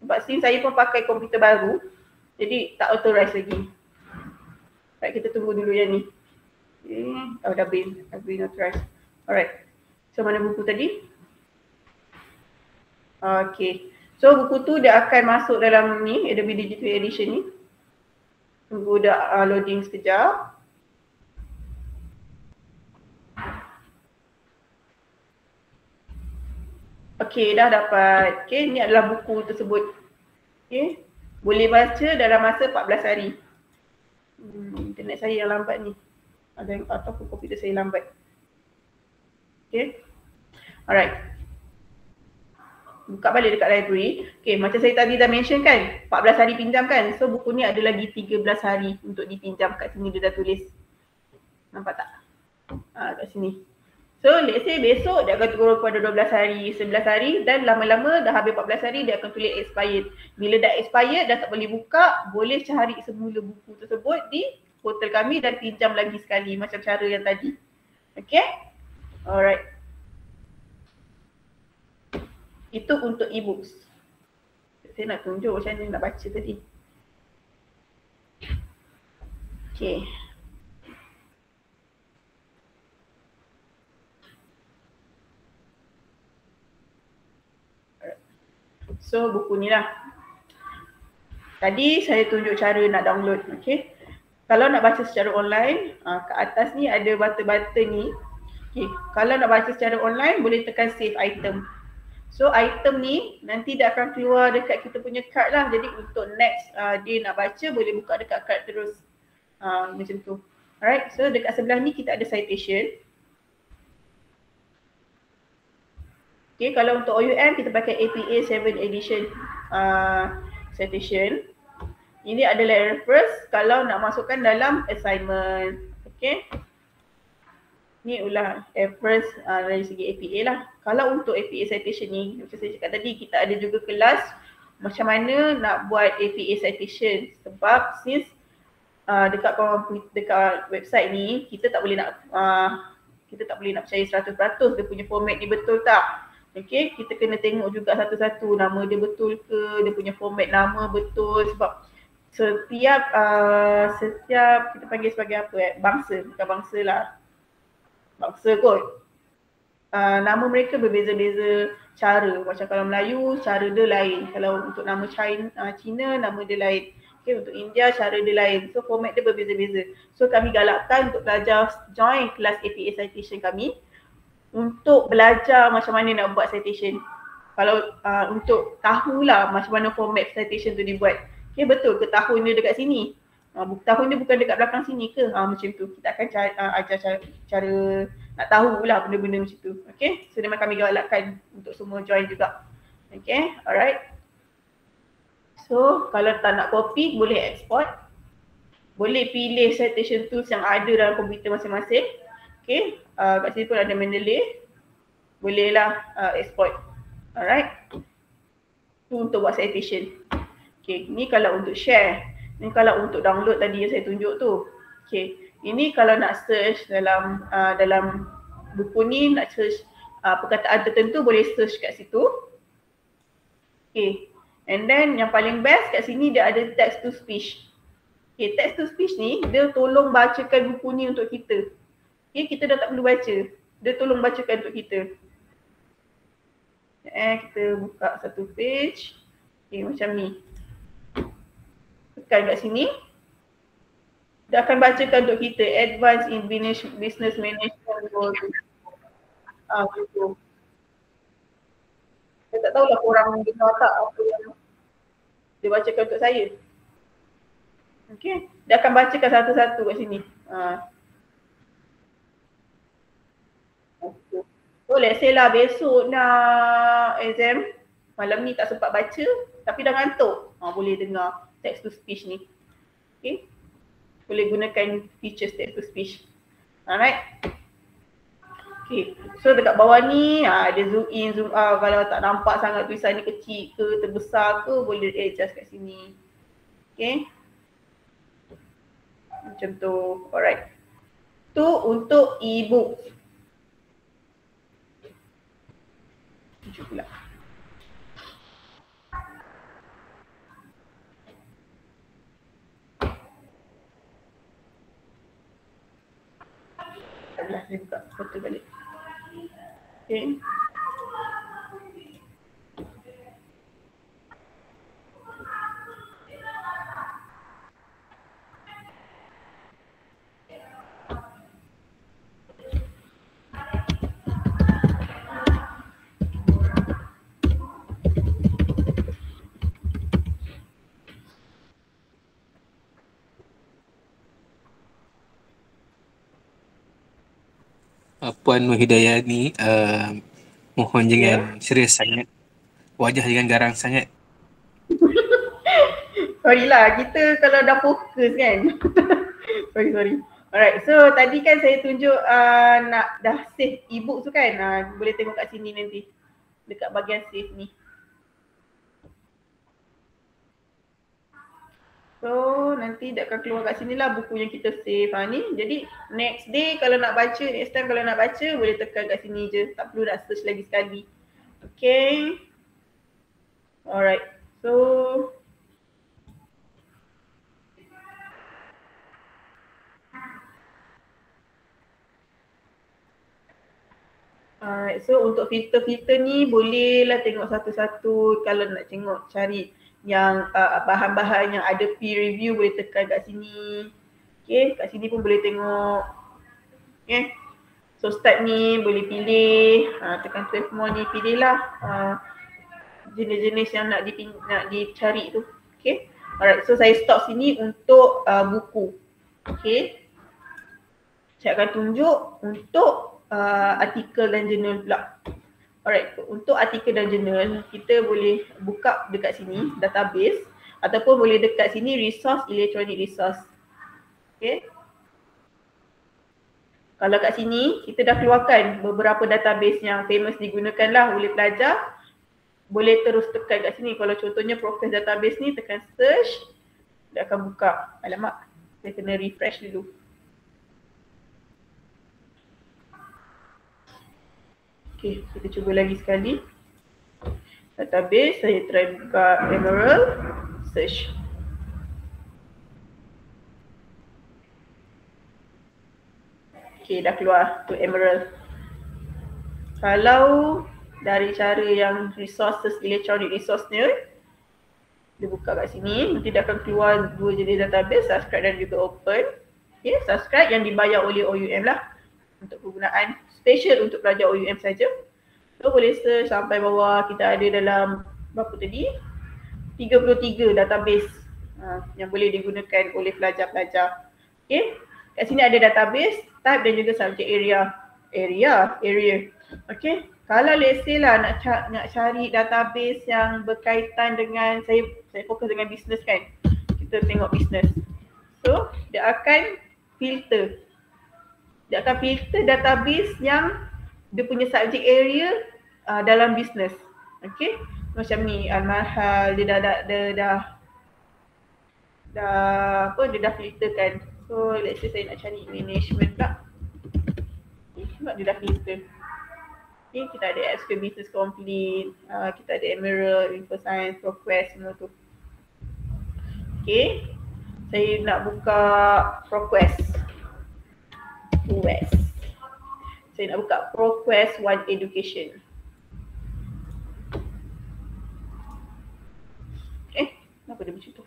Sebab since saya pun pakai komputer baru, jadi tak authorize lagi. Baik, kita tunggu dulu yang ni. Okay. Dah been authorized. Alright. So mana buku tadi? Okay. So buku tu dia akan masuk dalam ni, Adobe Digital Edition ni. Tunggu dah loading sekejap. Okay, dah dapat. Okay, ni adalah buku tersebut. Okay, boleh baca dalam masa 14 hari. Internet saya yang lambat ni. Atau komputer saya lambat. Okay. Alright. Buka balik dekat library. Okay, macam saya tadi dah mention kan, 14 hari pinjam kan. So buku ni ada lagi 13 hari untuk dipinjam. Kat sini dia dah tulis. Nampak tak? Kat sini. So let's say besok dia akan turun kepada 12 hari, 11 hari dan lama-lama dah habis 14 hari dia akan tulis expired. Bila dah expired dah tak boleh buka, boleh cari semula buku tersebut di portal kami dan pinjam lagi sekali macam cara yang tadi. Okay? Alright. Itu untuk e-books. Saya nak tunjuk macam mana nak baca tadi. Okay. So buku ni lah. Tadi saya tunjuk cara nak download, okay. Kalau nak baca secara online, kat atas ni ada button-button ni. Okay. Kalau nak baca secara online, boleh tekan save item. So item ni nanti dia akan keluar dekat kita punya card lah. Jadi untuk next dia nak baca, boleh buka dekat card terus. Macam tu. Alright, so dekat sebelah ni kita ada citation. Okay, kalau untuk OUM kita pakai APA 7 edition citation. Ini adalah reference kalau nak masukkan dalam assignment. Okay. Ni ulah reference dari segi APA lah. Kalau untuk APA citation ni, macam saya cakap tadi, kita ada juga kelas macam mana nak buat APA citation. Sebab since dekat website ni, kita tak boleh nak percaya 100% dia punya format ni betul tak. Okay, kita kena tengok juga satu-satu nama dia betul ke, dia punya format nama betul. Sebab setiap kita panggil sebagai apa bangsa, bukan bangsa lah, bangsa kot. Nama mereka berbeza-beza cara. Macam kalau Melayu, cara dia lain. Kalau untuk nama Cina, nama dia lain. Okay, untuk India, cara dia lain. So format dia berbeza-beza. So kami galakkan untuk pelajar join kelas APA citation kami untuk belajar macam mana nak buat citation. Kalau untuk tahulah macam mana format citation tu dibuat. Okay, betul ke tahun dia dekat sini? Tahun dia bukan dekat belakang sini ke? Macam tu. Kita akan ajar cara nak tahulah benda-benda macam tu. Okay, so memang kami galakkan untuk semua join juga. Okay, alright. So kalau tak nak copy, boleh export. Boleh pilih citation tools yang ada dalam komputer masing-masing. Okay, kat sini pun ada Mendeley. Bolehlah export. Alright. Itu untuk buat citation. Okay, ni kalau untuk share. Ni kalau untuk download tadi yang saya tunjuk tu. Okay, ini kalau nak search dalam buku ni, nak search perkataan tertentu, boleh search kat situ. Okay, and then yang paling best kat sini dia ada text to speech. Okay, text to speech ni dia tolong bacakan buku ni untuk kita. Okay, kita dah tak perlu baca. Dia tolong bacakan untuk kita. Kita buka satu page. Okay, macam ni. Tekan kat sini. Dia akan bacakan untuk kita. Advanced in Business Management. Gitu. Saya tak tahulah korang dengar tak apa yang dia bacakan untuk saya. Okay. Dia akan bacakan satu-satu kat sini. So let's say lah besok nak exam, malam ni tak sempat baca tapi dah ngantuk, boleh dengar text to speech ni. Okay, boleh gunakan features text to speech. Alright. Okay, so dekat bawah ni ada zoom in, zoom out. Kalau tak nampak sangat tulisan ni kecil ke terbesar ke, boleh adjust kat sini. Okay, macam tu. Alright, tu untuk e-book. Tujuh pula. Adalah saya buka foto balik. Okay. Puan Nur Hidayah ni mohon jangan serius sangat. Wajah jangan garang sangat. Sorry lah, kita kalau dah fokus kan. sorry. Alright, so tadi kan saya tunjuk nak dah save e-book tu kan. Boleh tengok kat sini nanti. Dekat bahagian save ni. So nanti dia akan keluar kat sini lah buku yang kita save ni. Jadi next day kalau nak baca, next time kalau nak baca boleh tekan kat sini je. Tak perlu nak search lagi sekali. Okay. Alright. So alright, so untuk filter-filter ni bolehlah tengok satu-satu. Kalau nak tengok cari yang bahan-bahan yang ada peer review boleh tekan kat sini. Okay, kat sini pun boleh tengok. Okay, so start ni boleh pilih, tekan 12 more ni, pilihlah jenis-jenis yang nak dicari tu. Okay, alright, so saya stop sini untuk buku. Okay, saya akan tunjuk untuk artikel dan jurnal pula. Alright, untuk artikel dan jurnal, kita boleh buka dekat sini, database, ataupun boleh dekat sini, resource, electronic resource. Okay. Kalau kat sini, kita dah keluarkan beberapa database yang famous digunakan lah oleh pelajar. Boleh terus tekan kat sini. Kalau contohnya Progress database ni, tekan search, dia akan buka. Alamak, saya kena refresh dulu. Okay, kita cuba lagi sekali. Database, saya try buka Emerald, search. Okay, dah keluar tu Emerald. Kalau dari cara yang resources, electronic resource-nya, dia buka kat sini, nanti dia akan keluar dua jenis database, subscribe dan juga open. Okay, subscribe yang dibayar oleh OUM lah untuk penggunaan special untuk pelajar OUM saja. So boleh search sampai bawah, kita ada dalam berapa tadi? 33 database yang boleh digunakan oleh pelajar-pelajar. Okay, kat sini ada database, type dan juga subject area. Okay, kalau let's say lah nak cari database yang berkaitan dengan, saya fokus dengan business kan. Kita tengok business. So, dia akan filter. Dia akan filter database yang dia punya subject area dalam business. Okay, macam ni Al-Marhal, dia dah filterkan. So, let's say saya nak cari management pula. Sebab dia dah filter. Okay, kita ada SQL Business Complete, kita ada Emerald, Info Science, ProQuest, semua tu. Okay, saya nak buka ProQuest. Saya nak buka ProQuest One Education. Kenapa dia macam tu?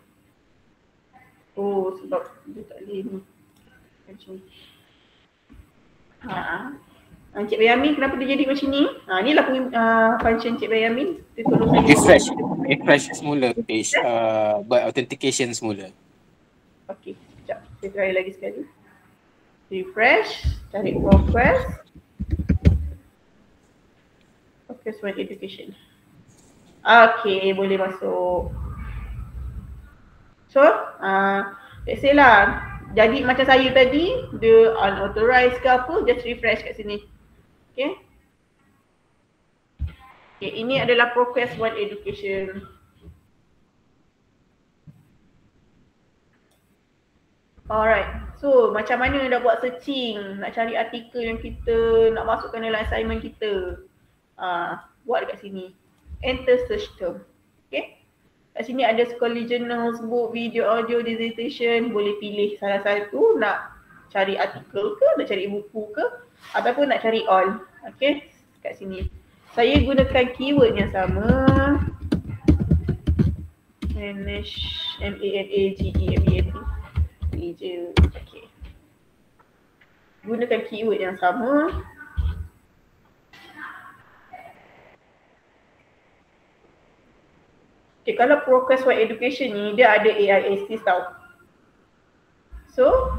Oh, sebab dia tak boleh ni. Macam ni. Encik Bayamin, kenapa dia jadi macam ni? Inilah function Encik Bayamin. Dia tolong saya. Refresh semula page, buat authentication semula. Okay, sekejap. Saya try lagi sekali. Refresh, cari ProQuest. ProQuest One Education. Okay, boleh masuk. So, let's say lah, jadi macam saya tadi, dia unauthorized ke apa, just refresh kat sini. Okay. Okay, ini adalah ProQuest One Education. Alright, so macam mana nak buat searching, nak cari artikel yang kita nak masukkan dalam assignment kita. Buat dekat sini. Enter search term. Okay. Kat sini ada scholarly journals, book, video, audio, dissertation. Boleh pilih salah satu, nak cari artikel ke, nak cari buku ke, ataupun nak cari all. Okay, kat sini. Saya gunakan keyword yang sama. Manage, M-A-N-A-G-E-M-E-N-T. Meja, okay. Gunakan keyword yang sama. Okay, kalau ProQuest One Education ni, dia ada AIST tau. So,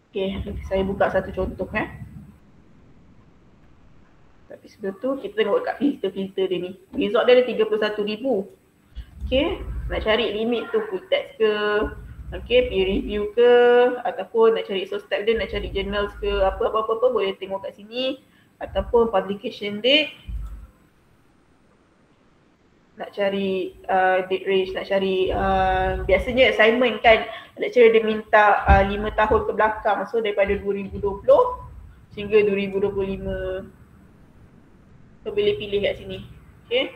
okay, saya buka satu contoh Tapi sebelum tu, kita tengok dekat filter-filter dia ni. Result dia ada 31,000. Okay, nak cari limit tu full text ke, okay, peer review ke, ataupun nak cari source type dia, nak cari journals ke, apa-apa boleh tengok kat sini. Ataupun publication date. Nak cari date range, nak cari biasanya assignment kan, lecturer dia minta 5 tahun ke belakang, so daripada 2020 sehingga 2025. So boleh pilih kat sini. Okay,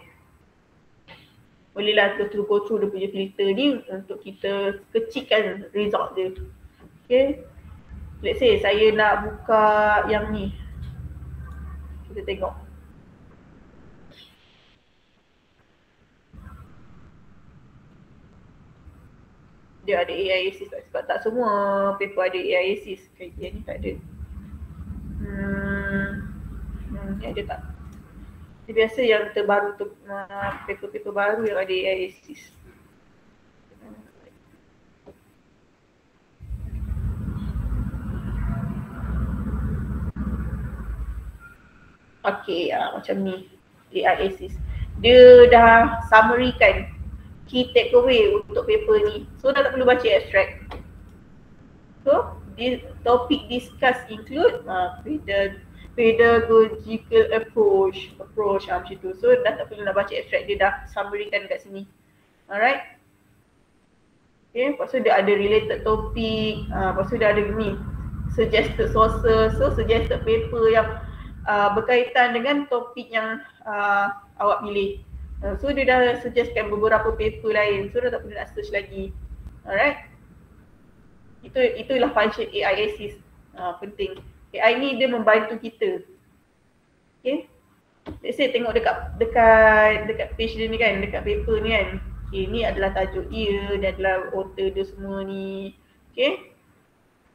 bolehlah go through dia punya filter ni untuk kita kecilkan result dia. Okay, let's say saya nak buka yang ni, kita tengok. dia ada AI assist sebab tak semua paper ada AI assist. Kajian ni tak ada. Ni ada tak? Dia biasa yang terbaru tu paper-paper baru yang ada AI assist. Okay, macam ni AI assist. Dia dah summary kan key takeaway untuk paper ni. So dah tak perlu baca abstract. So topic discussed include pedagogical approach macam tu. So dah tak perlu nak baca abstract, dia dah summary kan kat sini. Alright. Okay, lepas tu dia ada related topic, lepas tu dia ada ni suggested sources. So suggested paper yang berkaitan dengan topik yang awak pilih. So dia dah suggestkan beberapa paper lain, so dah tak perlu nak search lagi. Alright. Itulah function AI assist. Penting. AI ni dia membantu kita. Okay. Let's say tengok dekat page dia ni kan, dekat paper ni kan. Okay, ni adalah tajuk dia, dia adalah author dia semua ni. Okay.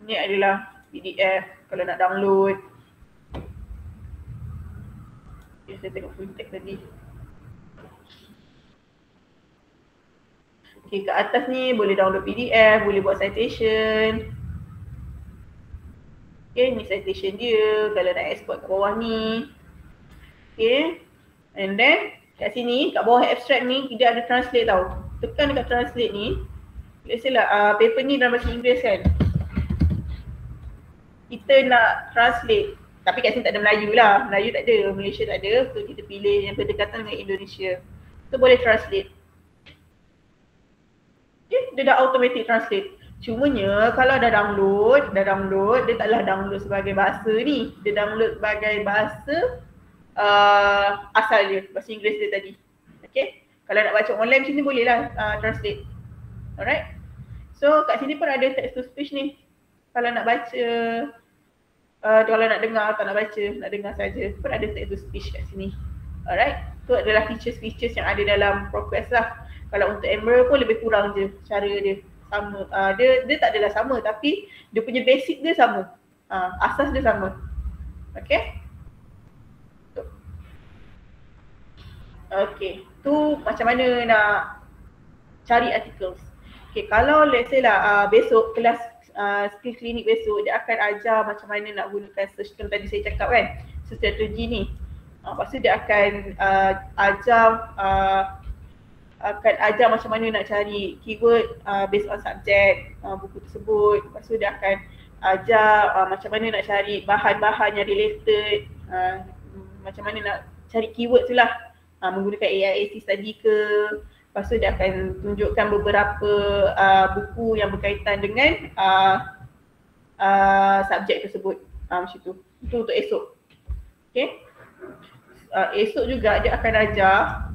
Ni adalah PDF kalau nak download. Okay, saya tengok full text tadi. Okay, kat atas ni boleh download PDF, boleh buat citation. Okay, ni citation dia kalau nak export kat bawah ni. Okay, and then kat sini, kat bawah abstract ni, dia ada translate tau. Tekan dekat translate ni. Let's say lah, paper ni dalam bahasa Inggeris kan. Kita nak translate, tapi kat sini tak ada Melayu lah. Melayu tak ada, Malaysia tak ada. So kita pilih yang berdekatan dengan Indonesia. So boleh translate. Okay, dia dah automatic translate. Cumanya kalau dah download, dia taklah download sebagai bahasa ni. Dia download sebagai bahasa asal dia, bahasa Inggeris dia tadi. Okay, kalau nak baca online macam ni boleh lah translate. Alright. So kat sini pun ada text to speech ni. Kalau nak baca, kalau nak dengar, tak nak baca, nak dengar saja, pun ada text to speech kat sini. Alright. Itu adalah features-features yang ada dalam ProQuest lah. Kalau untuk Emerald pun lebih kurang je cara dia. Sama. Dia tak adalah sama, tapi dia punya basic dia sama. Asas dia sama. Okay. Okay. Tu macam mana nak cari articles. Okay, kalau let's say lah besok kelas skill klinik besok, dia akan ajar macam mana nak gunakan search term tadi saya cakap kan, strategi ni. Lepas tu dia akan ajar macam mana nak cari keyword based on subject buku tersebut. Lepas tu dia akan ajar macam mana nak cari bahan-bahan yang related, macam mana nak cari keyword tu lah, menggunakan AI assist tadi ke. Lepas tu dia akan tunjukkan beberapa buku yang berkaitan dengan subjek tersebut. Macam tu. Itu untuk esok. Okay. Esok juga dia akan ajar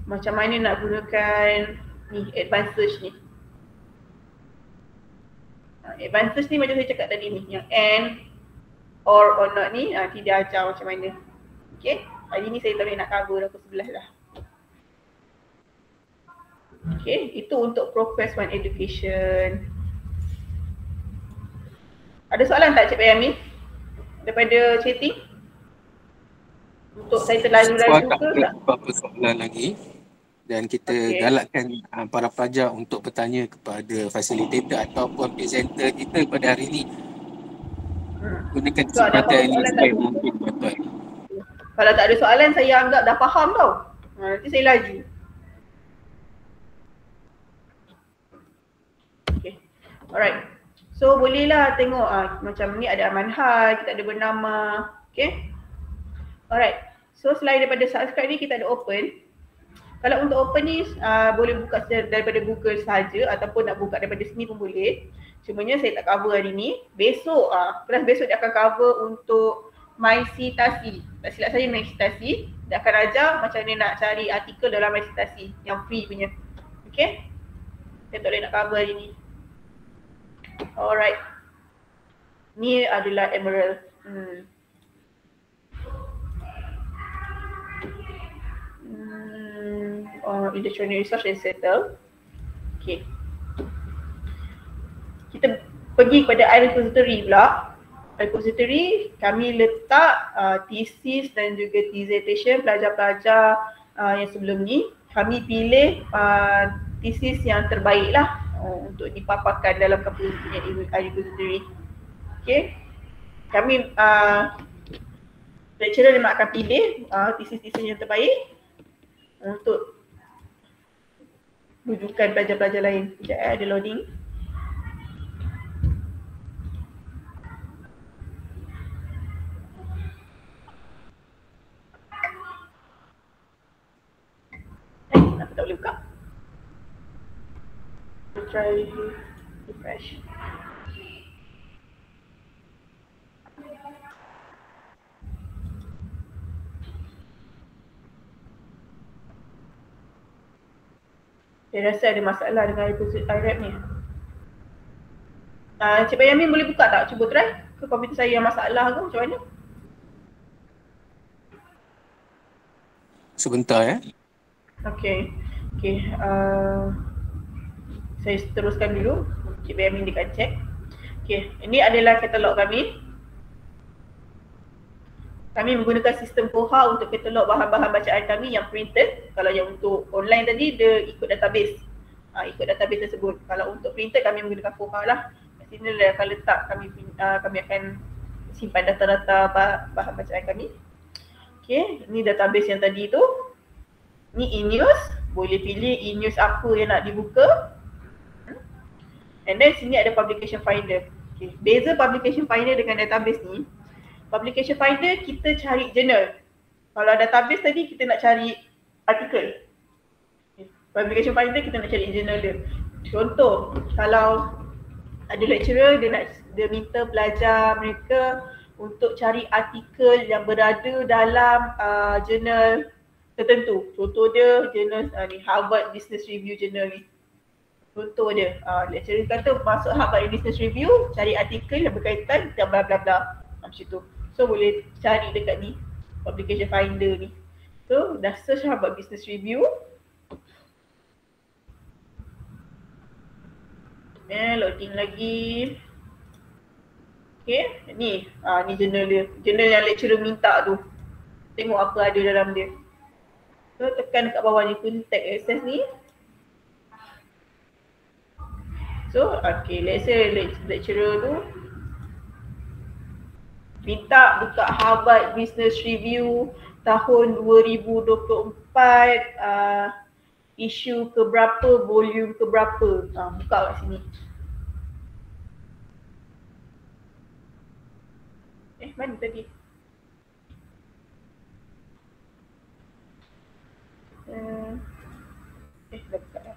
macam mana nak gunakan ni advanced search ni. Advanced search ni macam saya cakap tadi ni, yang and, or not ni, nanti dia ajar macam mana. Okay. Hari ni saya tak boleh nak cover dah pukul 11 dah. Okay, itu untuk ProQuest One Education. Ada soalan tak Cik Bayami daripada chatting? Untuk saya terlalu-lalu ke tak? Apa soalan lagi, dan kita galakkan para pelajar untuk bertanya kepada facilitator ataupun presenter kita pada hari ini. Gunakan kesempatan ini sebaik mungkin tuan-tuan. Kalau tak ada soalan, saya anggap dah faham tau. Nanti saya laju. Okay. Alright. So bolehlah tengok macam ni ada Amanhal, kita ada bernama. Okay. Alright. So selain daripada subscribe ni, kita ada open. Kalau untuk open ni boleh buka daripada Google saja ataupun nak buka daripada sini pun boleh. Cumanya saya tak cover hari ni. Besok, kelas besok dia akan cover untuk MyCitasi. Tak silap saya MyCitasi. Dia akan ajar macam mana nak cari artikel dalam MyCitasi yang free punya. Okay. Saya tak boleh nak cover hari ni. Alright. Ni adalah Emerald. Electronic resource and settle. Okay. kita pergi kepada iRepository pula. Repository kami letak thesis dan juga dissertation pelajar-pelajar yang sebelum ni. Kami pilih thesis yang terbaik lah untuk dipaparkan dalam kampus punya iRepository. Okay. Kami lecturer memang akan pilih thesis-thesis yang terbaik untuk rujukan pelajar-pelajar lain. Sekejap ada loading. Kenapa tak boleh buka? Try refresh. Saya rasa ada masalah dengan iRep ni. Cik Bayamin boleh buka tak? Cuba try. Ke komputer saya yang masalah ke macam mana? Sebentar ya. Okay. Saya teruskan dulu. Cik Bayamin dia akan check. Okay, ini adalah katalog kami. Kami menggunakan sistem Koha untuk katalog bahan-bahan bacaan kami yang printed. Kalau yang untuk online tadi, dia ikut database. Ikut database tersebut. Kalau untuk printed, kami menggunakan Koha lah. Kat sini dia akan letak, kami akan simpan data-data bahan bacaan kami. Okay, ini database yang tadi tu. Ni e-news. Boleh pilih e-news apa yang nak dibuka. And then sini ada publication finder. Okay. Beza publication finder dengan database ni, publication finder kita cari jurnal. Kalau database tadi kita nak cari artikel. Okay. Publication finder kita nak cari jurnal dia. Contoh, kalau ada lecturer dia minta pelajar mereka untuk cari artikel yang berada dalam jurnal tertentu. Contoh dia jurnal ni Harvard Business Review Journal ni. Contoh dia, lecturer kata masuk Harvard Business Review, cari artikel yang berkaitan dan bla bla bla. Macam tu. So boleh cari dekat ni, publication finder ni. So dah search Harvard Business Review. Loading lagi. Okay, ni jurnal dia. Jurnal yang lecturer minta tu. Tengok apa ada dalam dia. So tekan dekat bawah ni pun tag access ni. So, okay, let's say lecturer tu minta buka Harvard Business Review tahun 2024, isu keberapa, volume keberapa. Buka kat sini. Mana tadi? Dah buka dah.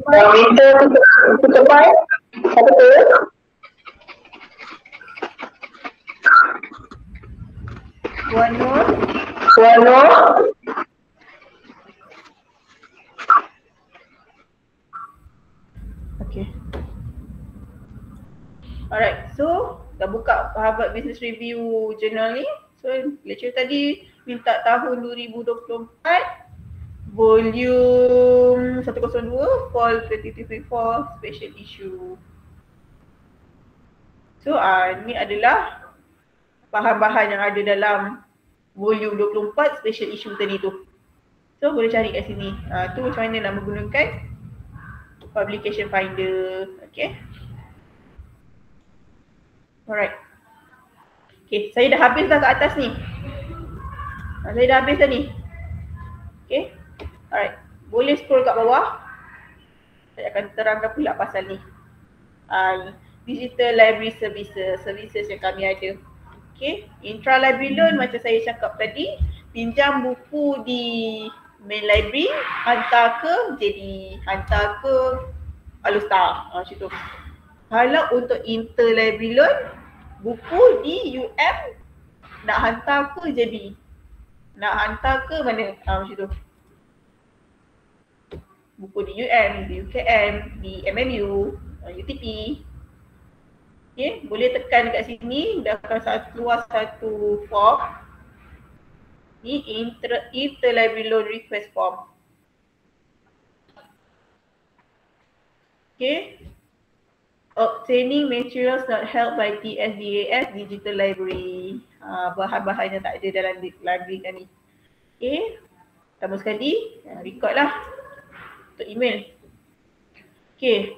Monitor tutup mic. Apa tu? Wano. Okay. Alright, so dah buka Harvard Business Review Journal ni. So lecturer tadi minta tahun 2024, volume 102, fall 2024, special issue. So ni adalah bahan-bahan yang ada dalam volume 24 special issue tadi tu. So boleh cari kat sini. Tu macam mana nak menggunakan publication finder. Okay. Alright. Okay, saya dah habis dah kat atas ni. Saya dah habis dah ni. Okay. Alright. Boleh scroll kat bawah. Saya akan terangkan pula pasal ni. Digital library services yang kami ada. Okay. Intra-library loan macam saya cakap tadi. Pinjam buku di main library. Hantar ke JD. Hantar ke Alustar. Macam tu. Kalau untuk inter-library loan, buku di UM nak hantar ke JB? Nak hantar ke mana? Macam tu. buku di UM, di UKM, di MMU, UTP. Okay, boleh tekan dekat sini, dah akan keluar satu form. Ni interlibrary loan request form. Okay. Obtaining materials not held by TSDAS Digital Library. Bahan-bahannya tak ada dalam library kami. Okay. Pertama sekali, record lah untuk email. Okay.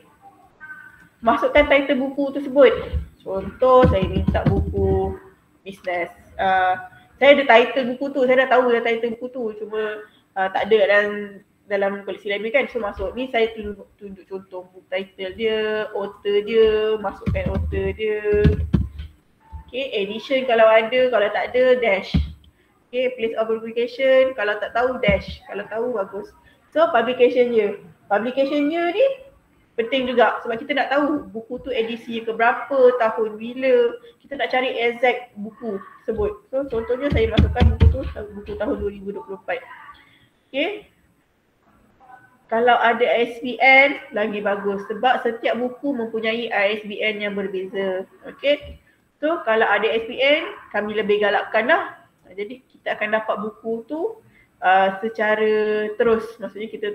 Masukkan title buku tersebut. Contoh, saya minta buku business. Saya ada title buku tu, saya dah tahu dah title buku tu. Cuma tak ada dalam koleksi library kan. So masuk ni saya tunjuk contoh buku title dia, author dia, masukkan author dia. Okay, edition kalau ada, kalau tak ada dash. Okay, place of publication, kalau tak tahu dash, kalau tahu bagus. So publication year. Publication year ni penting juga sebab kita nak tahu buku tu edisi ke berapa, tahun bila. Kita nak cari exact buku tersebut. So contohnya saya masukkan buku tu, buku tahun 2024. Okay. Kalau ada ISBN lagi bagus sebab setiap buku mempunyai ISBN yang berbeza. Okay. So kalau ada ISBN kami lebih galakkan lah. Jadi kita akan dapat buku tu secara terus. Maksudnya kita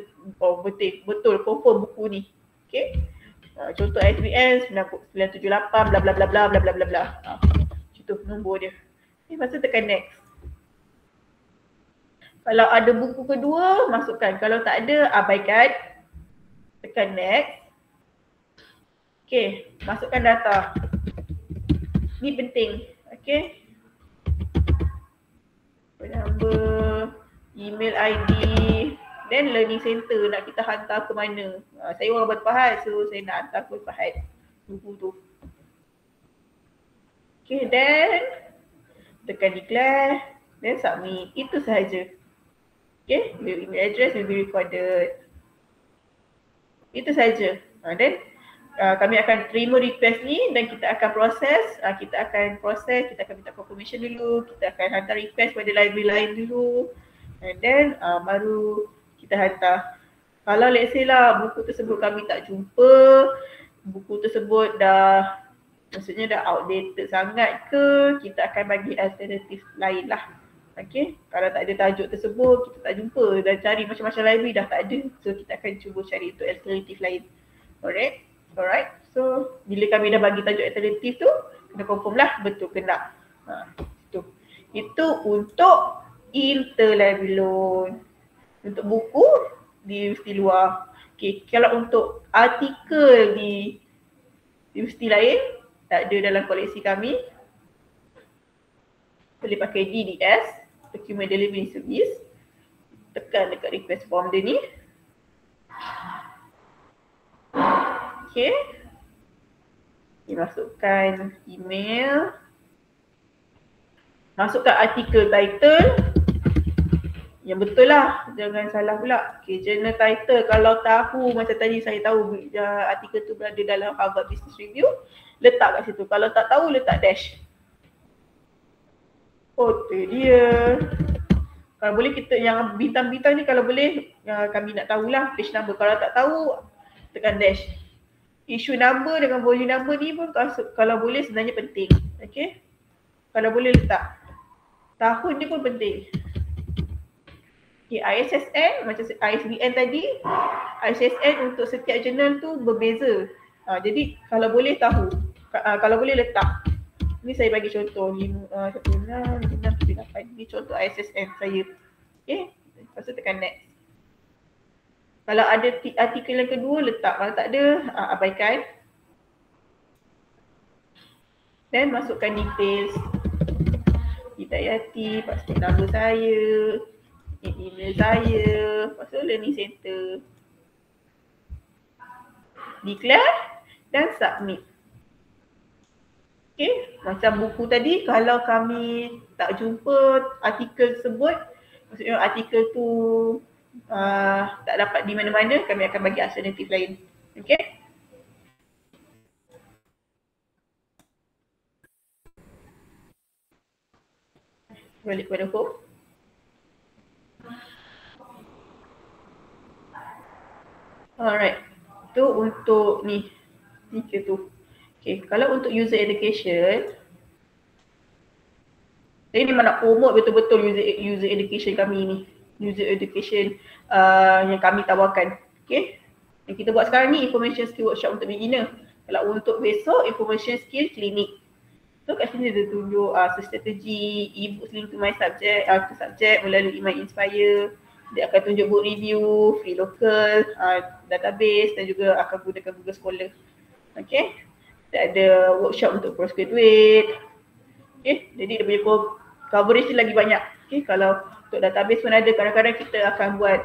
betul confirm buku ni. Okay. Contoh ISBN 978 bla bla bla bla bla bla bla bla. Itu nombor dia. Okay, lepas tu tekan next. Kalau ada buku kedua, masukkan. Kalau tak ada, abaikan. Tekan next. Okay, masukkan data. Ni penting. Okay. Number, email ID, then learning center nak kita hantar ke mana. Saya orang Batu Pahat, so saya nak hantar ke Batu Pahat buku tu. Okay, then tekan declare, then submit. Itu sahaja. Okay, your email address will be recorded. Itu sahaja. Then kami akan terima request ni dan kita akan proses. Kita akan minta confirmation dulu. Kita akan hantar request pada library lain dulu. And then baru kita hantar. Kalau let's say lah buku tersebut kami tak jumpa, buku tersebut dah outdated sangat ke, kita akan bagi alternatif lain lah. Okay, kalau tak ada tajuk tersebut, kita tak jumpa dan cari macam-macam library dah tak ada. So kita akan cuba cari untuk alternatif lain. Alright. So bila kami dah bagi tajuk alternatif tu, kena confirm lah betul ke tak. Itu untuk interlibrary loan. Untuk buku di universiti luar. Okay, kalau untuk artikel di universiti lain, tak ada dalam koleksi kami. Boleh pakai DDS, Document Delivery Service. Tekan dekat request form dia ni. Okay. Masukkan email. Masukkan artikel title. Yang betul lah, jangan salah pula. Okay, journal title kalau tahu macam tadi saya tahu artikel tu berada dalam Harvard Business Review, letak kat situ. Kalau tak tahu, letak dash. Tu dia. Kalau boleh kita yang bintang-bintang ni kalau boleh kami nak tahulah page number. Kalau tak tahu, tekan dash. Issue number dengan volume number ni pun kalau boleh sebenarnya penting. Okay. Kalau boleh letak. Tahun dia pun penting. Okay, ISSN macam ISBN tadi, ISSN untuk setiap jurnal tu berbeza. Jadi kalau boleh tahu, kalau boleh letak. Ni saya bagi contoh 1678. Ni contoh ISSN saya. Okay, lepas tu tekan next. Kalau ada artikel yang kedua letak, kalau tak ada abaikan. Dan masukkan details. Hidayati, pasti nama saya, email saya, lepas tu learning center. Declare dan submit. Okay, macam buku tadi kalau kami tak jumpa artikel tersebut, maksudnya artikel tu tak dapat di mana-mana, kami akan bagi alternatif lain. Okay. Balik kepada home. Alright. Tu untuk ni. Tiga tu. Okay, kalau untuk user education, jadi ni nak promote betul-betul user education kami ni. User education yang kami tawarkan. Okay. Yang kita buat sekarang ni information skill workshop untuk beginner. Kalau untuk besok information skill klinik. So kat sini dia tunjuk strategi e-books link to my subject, melalui My Inspire. Dia akan tunjuk book review, free local, database dan juga akan gunakan Google Scholar. Okay. Dia ada workshop untuk postgraduate. Okay. Jadi dia punya coverage dia lagi banyak. Okay. Kalau untuk database pun ada, kadang-kadang kita akan buat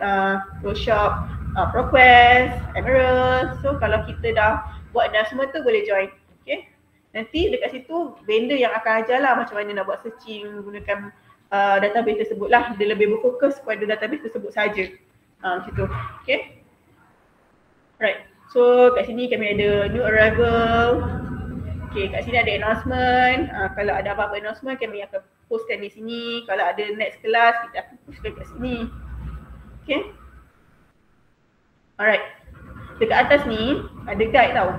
workshop ProQuest, Emerald. So kalau kita dah buat dah semua tu boleh join. Okay. Nanti dekat situ vendor yang akan ajar lah macam mana nak buat searching menggunakan database tersebut lah. Dia lebih berfokus pada database tersebut saja. Macam tu. Okay. Right. So kat sini kami ada new arrival. Okay, kat sini ada announcement. Kalau ada apa-apa announcement kami akan postkan di sini. Kalau ada next class kita akan postkan kat sini. Okay. Alright. Dekat atas ni ada guide tau.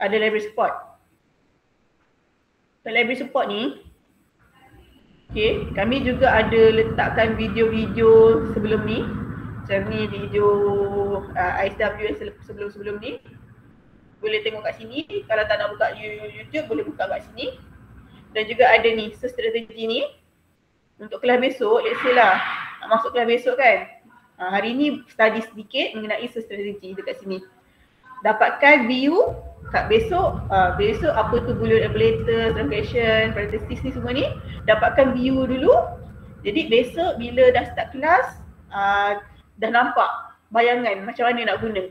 Ada library support. Kat library support ni, okay, kami juga ada letakkan video-video sebelum ni. Macam ni video ISWS sebelum-sebelum ni. Boleh tengok kat sini. Kalau tak nak buka YouTube boleh buka kat sini. Dan juga ada ni strategi ni. Untuk kelas besok, let's say lah nak masuk kelas besok kan. Hari ni study sedikit mengenai strategi dekat sini. Dapatkan view kat besok, besok apa tu boolean ablator, translation, parenthesis ni semua ni. Dapatkan view dulu. Jadi besok bila dah start kelas, dah nampak bayangan macam mana nak guna.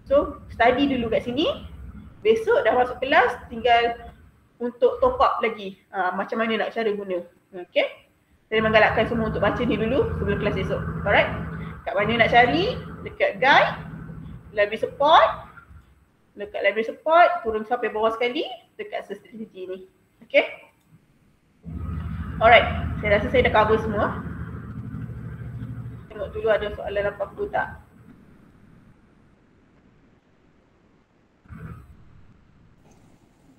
So study dulu kat sini. Besok dah masuk kelas tinggal untuk top up lagi macam mana nak cara guna. Okay. Saya menggalakkan semua untuk baca ni dulu sebelum kelas esok. Alright. Kat mana nak cari? Dekat guide, library support. Dekat library support, turun sampai bawah sekali dekat strategi ni. Okay. Alright. Saya rasa saya dah cover semua. Tengok dulu ada soalan apa-apa tak.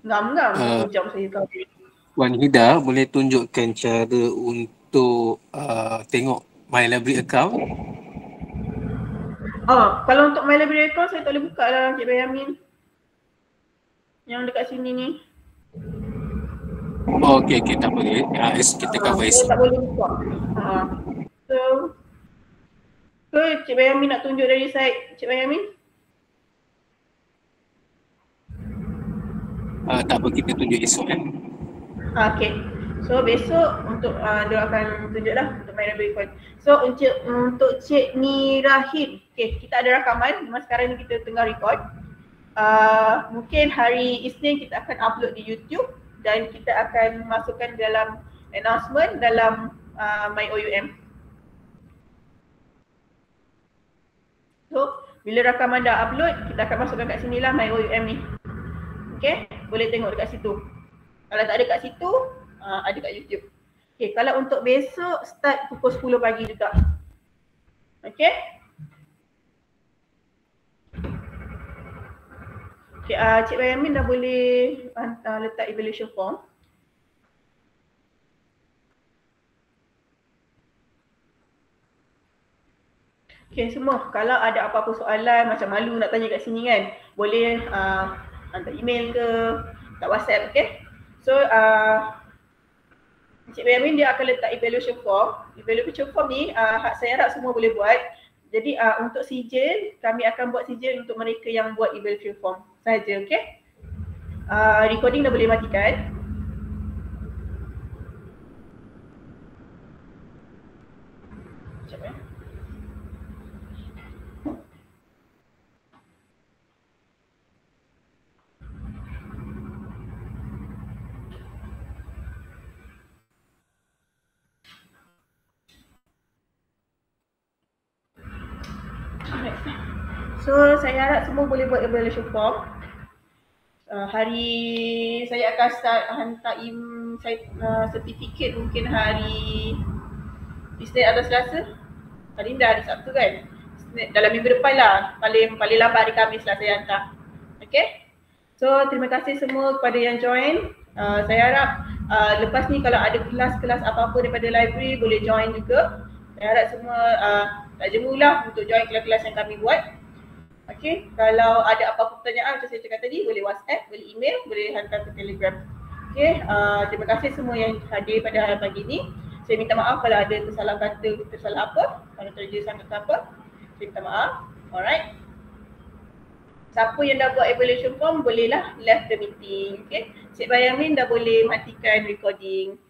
Ngam-ngam jam saya cover. Wan Hida boleh tunjukkan cara untuk tengok My Library account? Kalau untuk My Library account saya tak boleh buka lah Cik Bayamin. Yang dekat sini ni. Okay, tak boleh. Kita cover saya tak boleh buka. So Cik Bayamin nak tunjuk dari side Cik Bayamin? Tak apa, kita tunjuk esok kan. Okay. So besok untuk dia akan tunjuk lah untuk My Library account. So untuk Cik Ni Rahim, okay, kita ada rakaman. Memang sekarang ni kita tengah record. Mungkin hari Isnin kita akan upload di YouTube dan kita akan masukkan dalam announcement dalam My OUM. So bila rakaman dah upload, kita akan masukkan kat sini lah My OUM ni. Okay, boleh tengok dekat situ. Kalau tak ada kat situ, ada kat YouTube. Okay, kalau untuk besok start pukul 10 pagi juga. Okay. Okay, Cik Bayamin dah boleh letak evaluation form. Okay semua, kalau ada apa-apa soalan macam malu nak tanya kat sini kan, boleh hantar email ke, kat WhatsApp, okay. So Cik Bayamin dia akan letak evaluation form. Evaluation form ni saya harap semua boleh buat. Jadi untuk sijil, kami akan buat sijil untuk mereka yang buat evaluation form saja, okay. Recording dah boleh matikan. Sekejap ya. So saya harap semua boleh buat evaluation form. Hari saya akan start hantar sertifikat mungkin hari Isnin atau Selasa. Hari ni dah hari Sabtu kan. dalam minggu depan lah, paling lambat hari Khamis lah saya hantar. Okay. So terima kasih semua kepada yang join. Saya harap lepas ni kalau ada kelas-kelas apa-apa daripada library boleh join juga. Saya harap semua tak jemulah untuk join kelas-kelas yang kami buat. Okay, kalau ada apa-apa pertanyaan macam saya cakap tadi, boleh WhatsApp, boleh email, boleh hantar ke Telegram. Okay, terima kasih semua yang hadir pada hari pagi ni. Saya minta maaf kalau ada kesalahan kata, tersalah apa, kalau terjadi sangat apa, saya minta maaf. Alright. Siapa yang dah buat evaluation form bolehlah left the meeting. Okay, Cik Bayamin dah boleh matikan recording.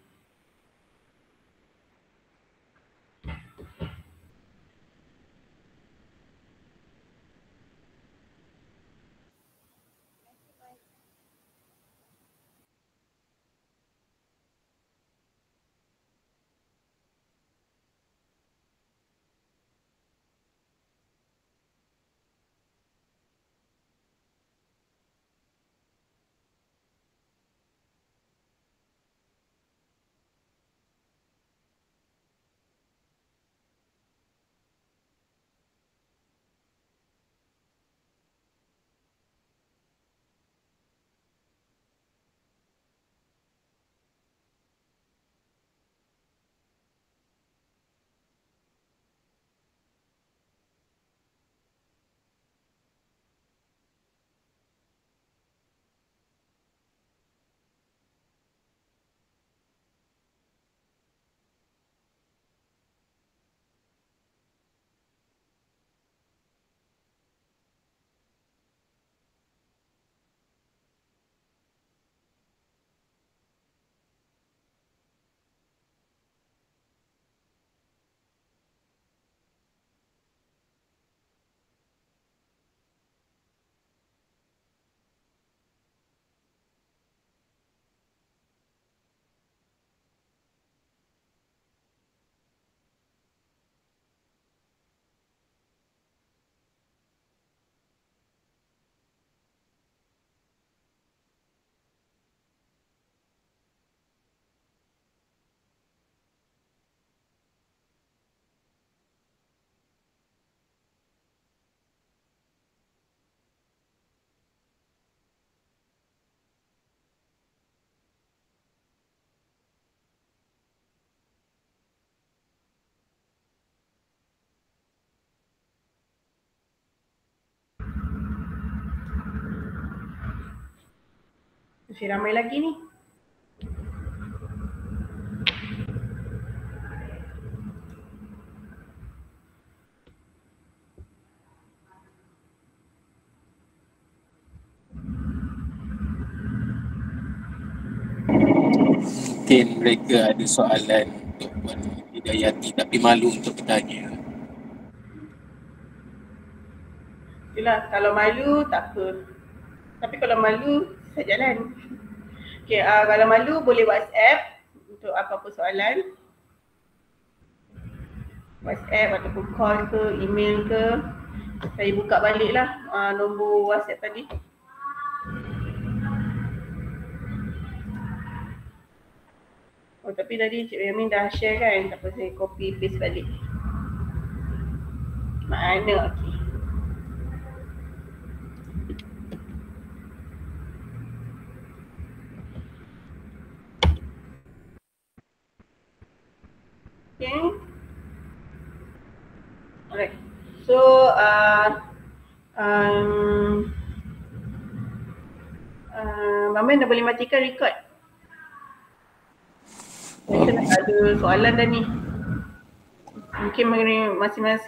Masih ramai lagi ni. Mungkin mereka ada soalan untuk Puan Hidayati tapi malu untuk bertanya. Itulah, kalau malu tak apa. Tapi kalau malu, saya jalan. Okay, kalau malu boleh WhatsApp untuk apa-apa soalan. WhatsApp ataupun call ke, email ke. Saya buka balik lah nombor WhatsApp tadi. Oh, tapi tadi Cik Yamin dah share kan, tak apa saya copy paste balik. Mana okey. Okay. Alright. So Mamen dah boleh matikan record. Kita nak ada soalan dah ni. Mungkin masing-masing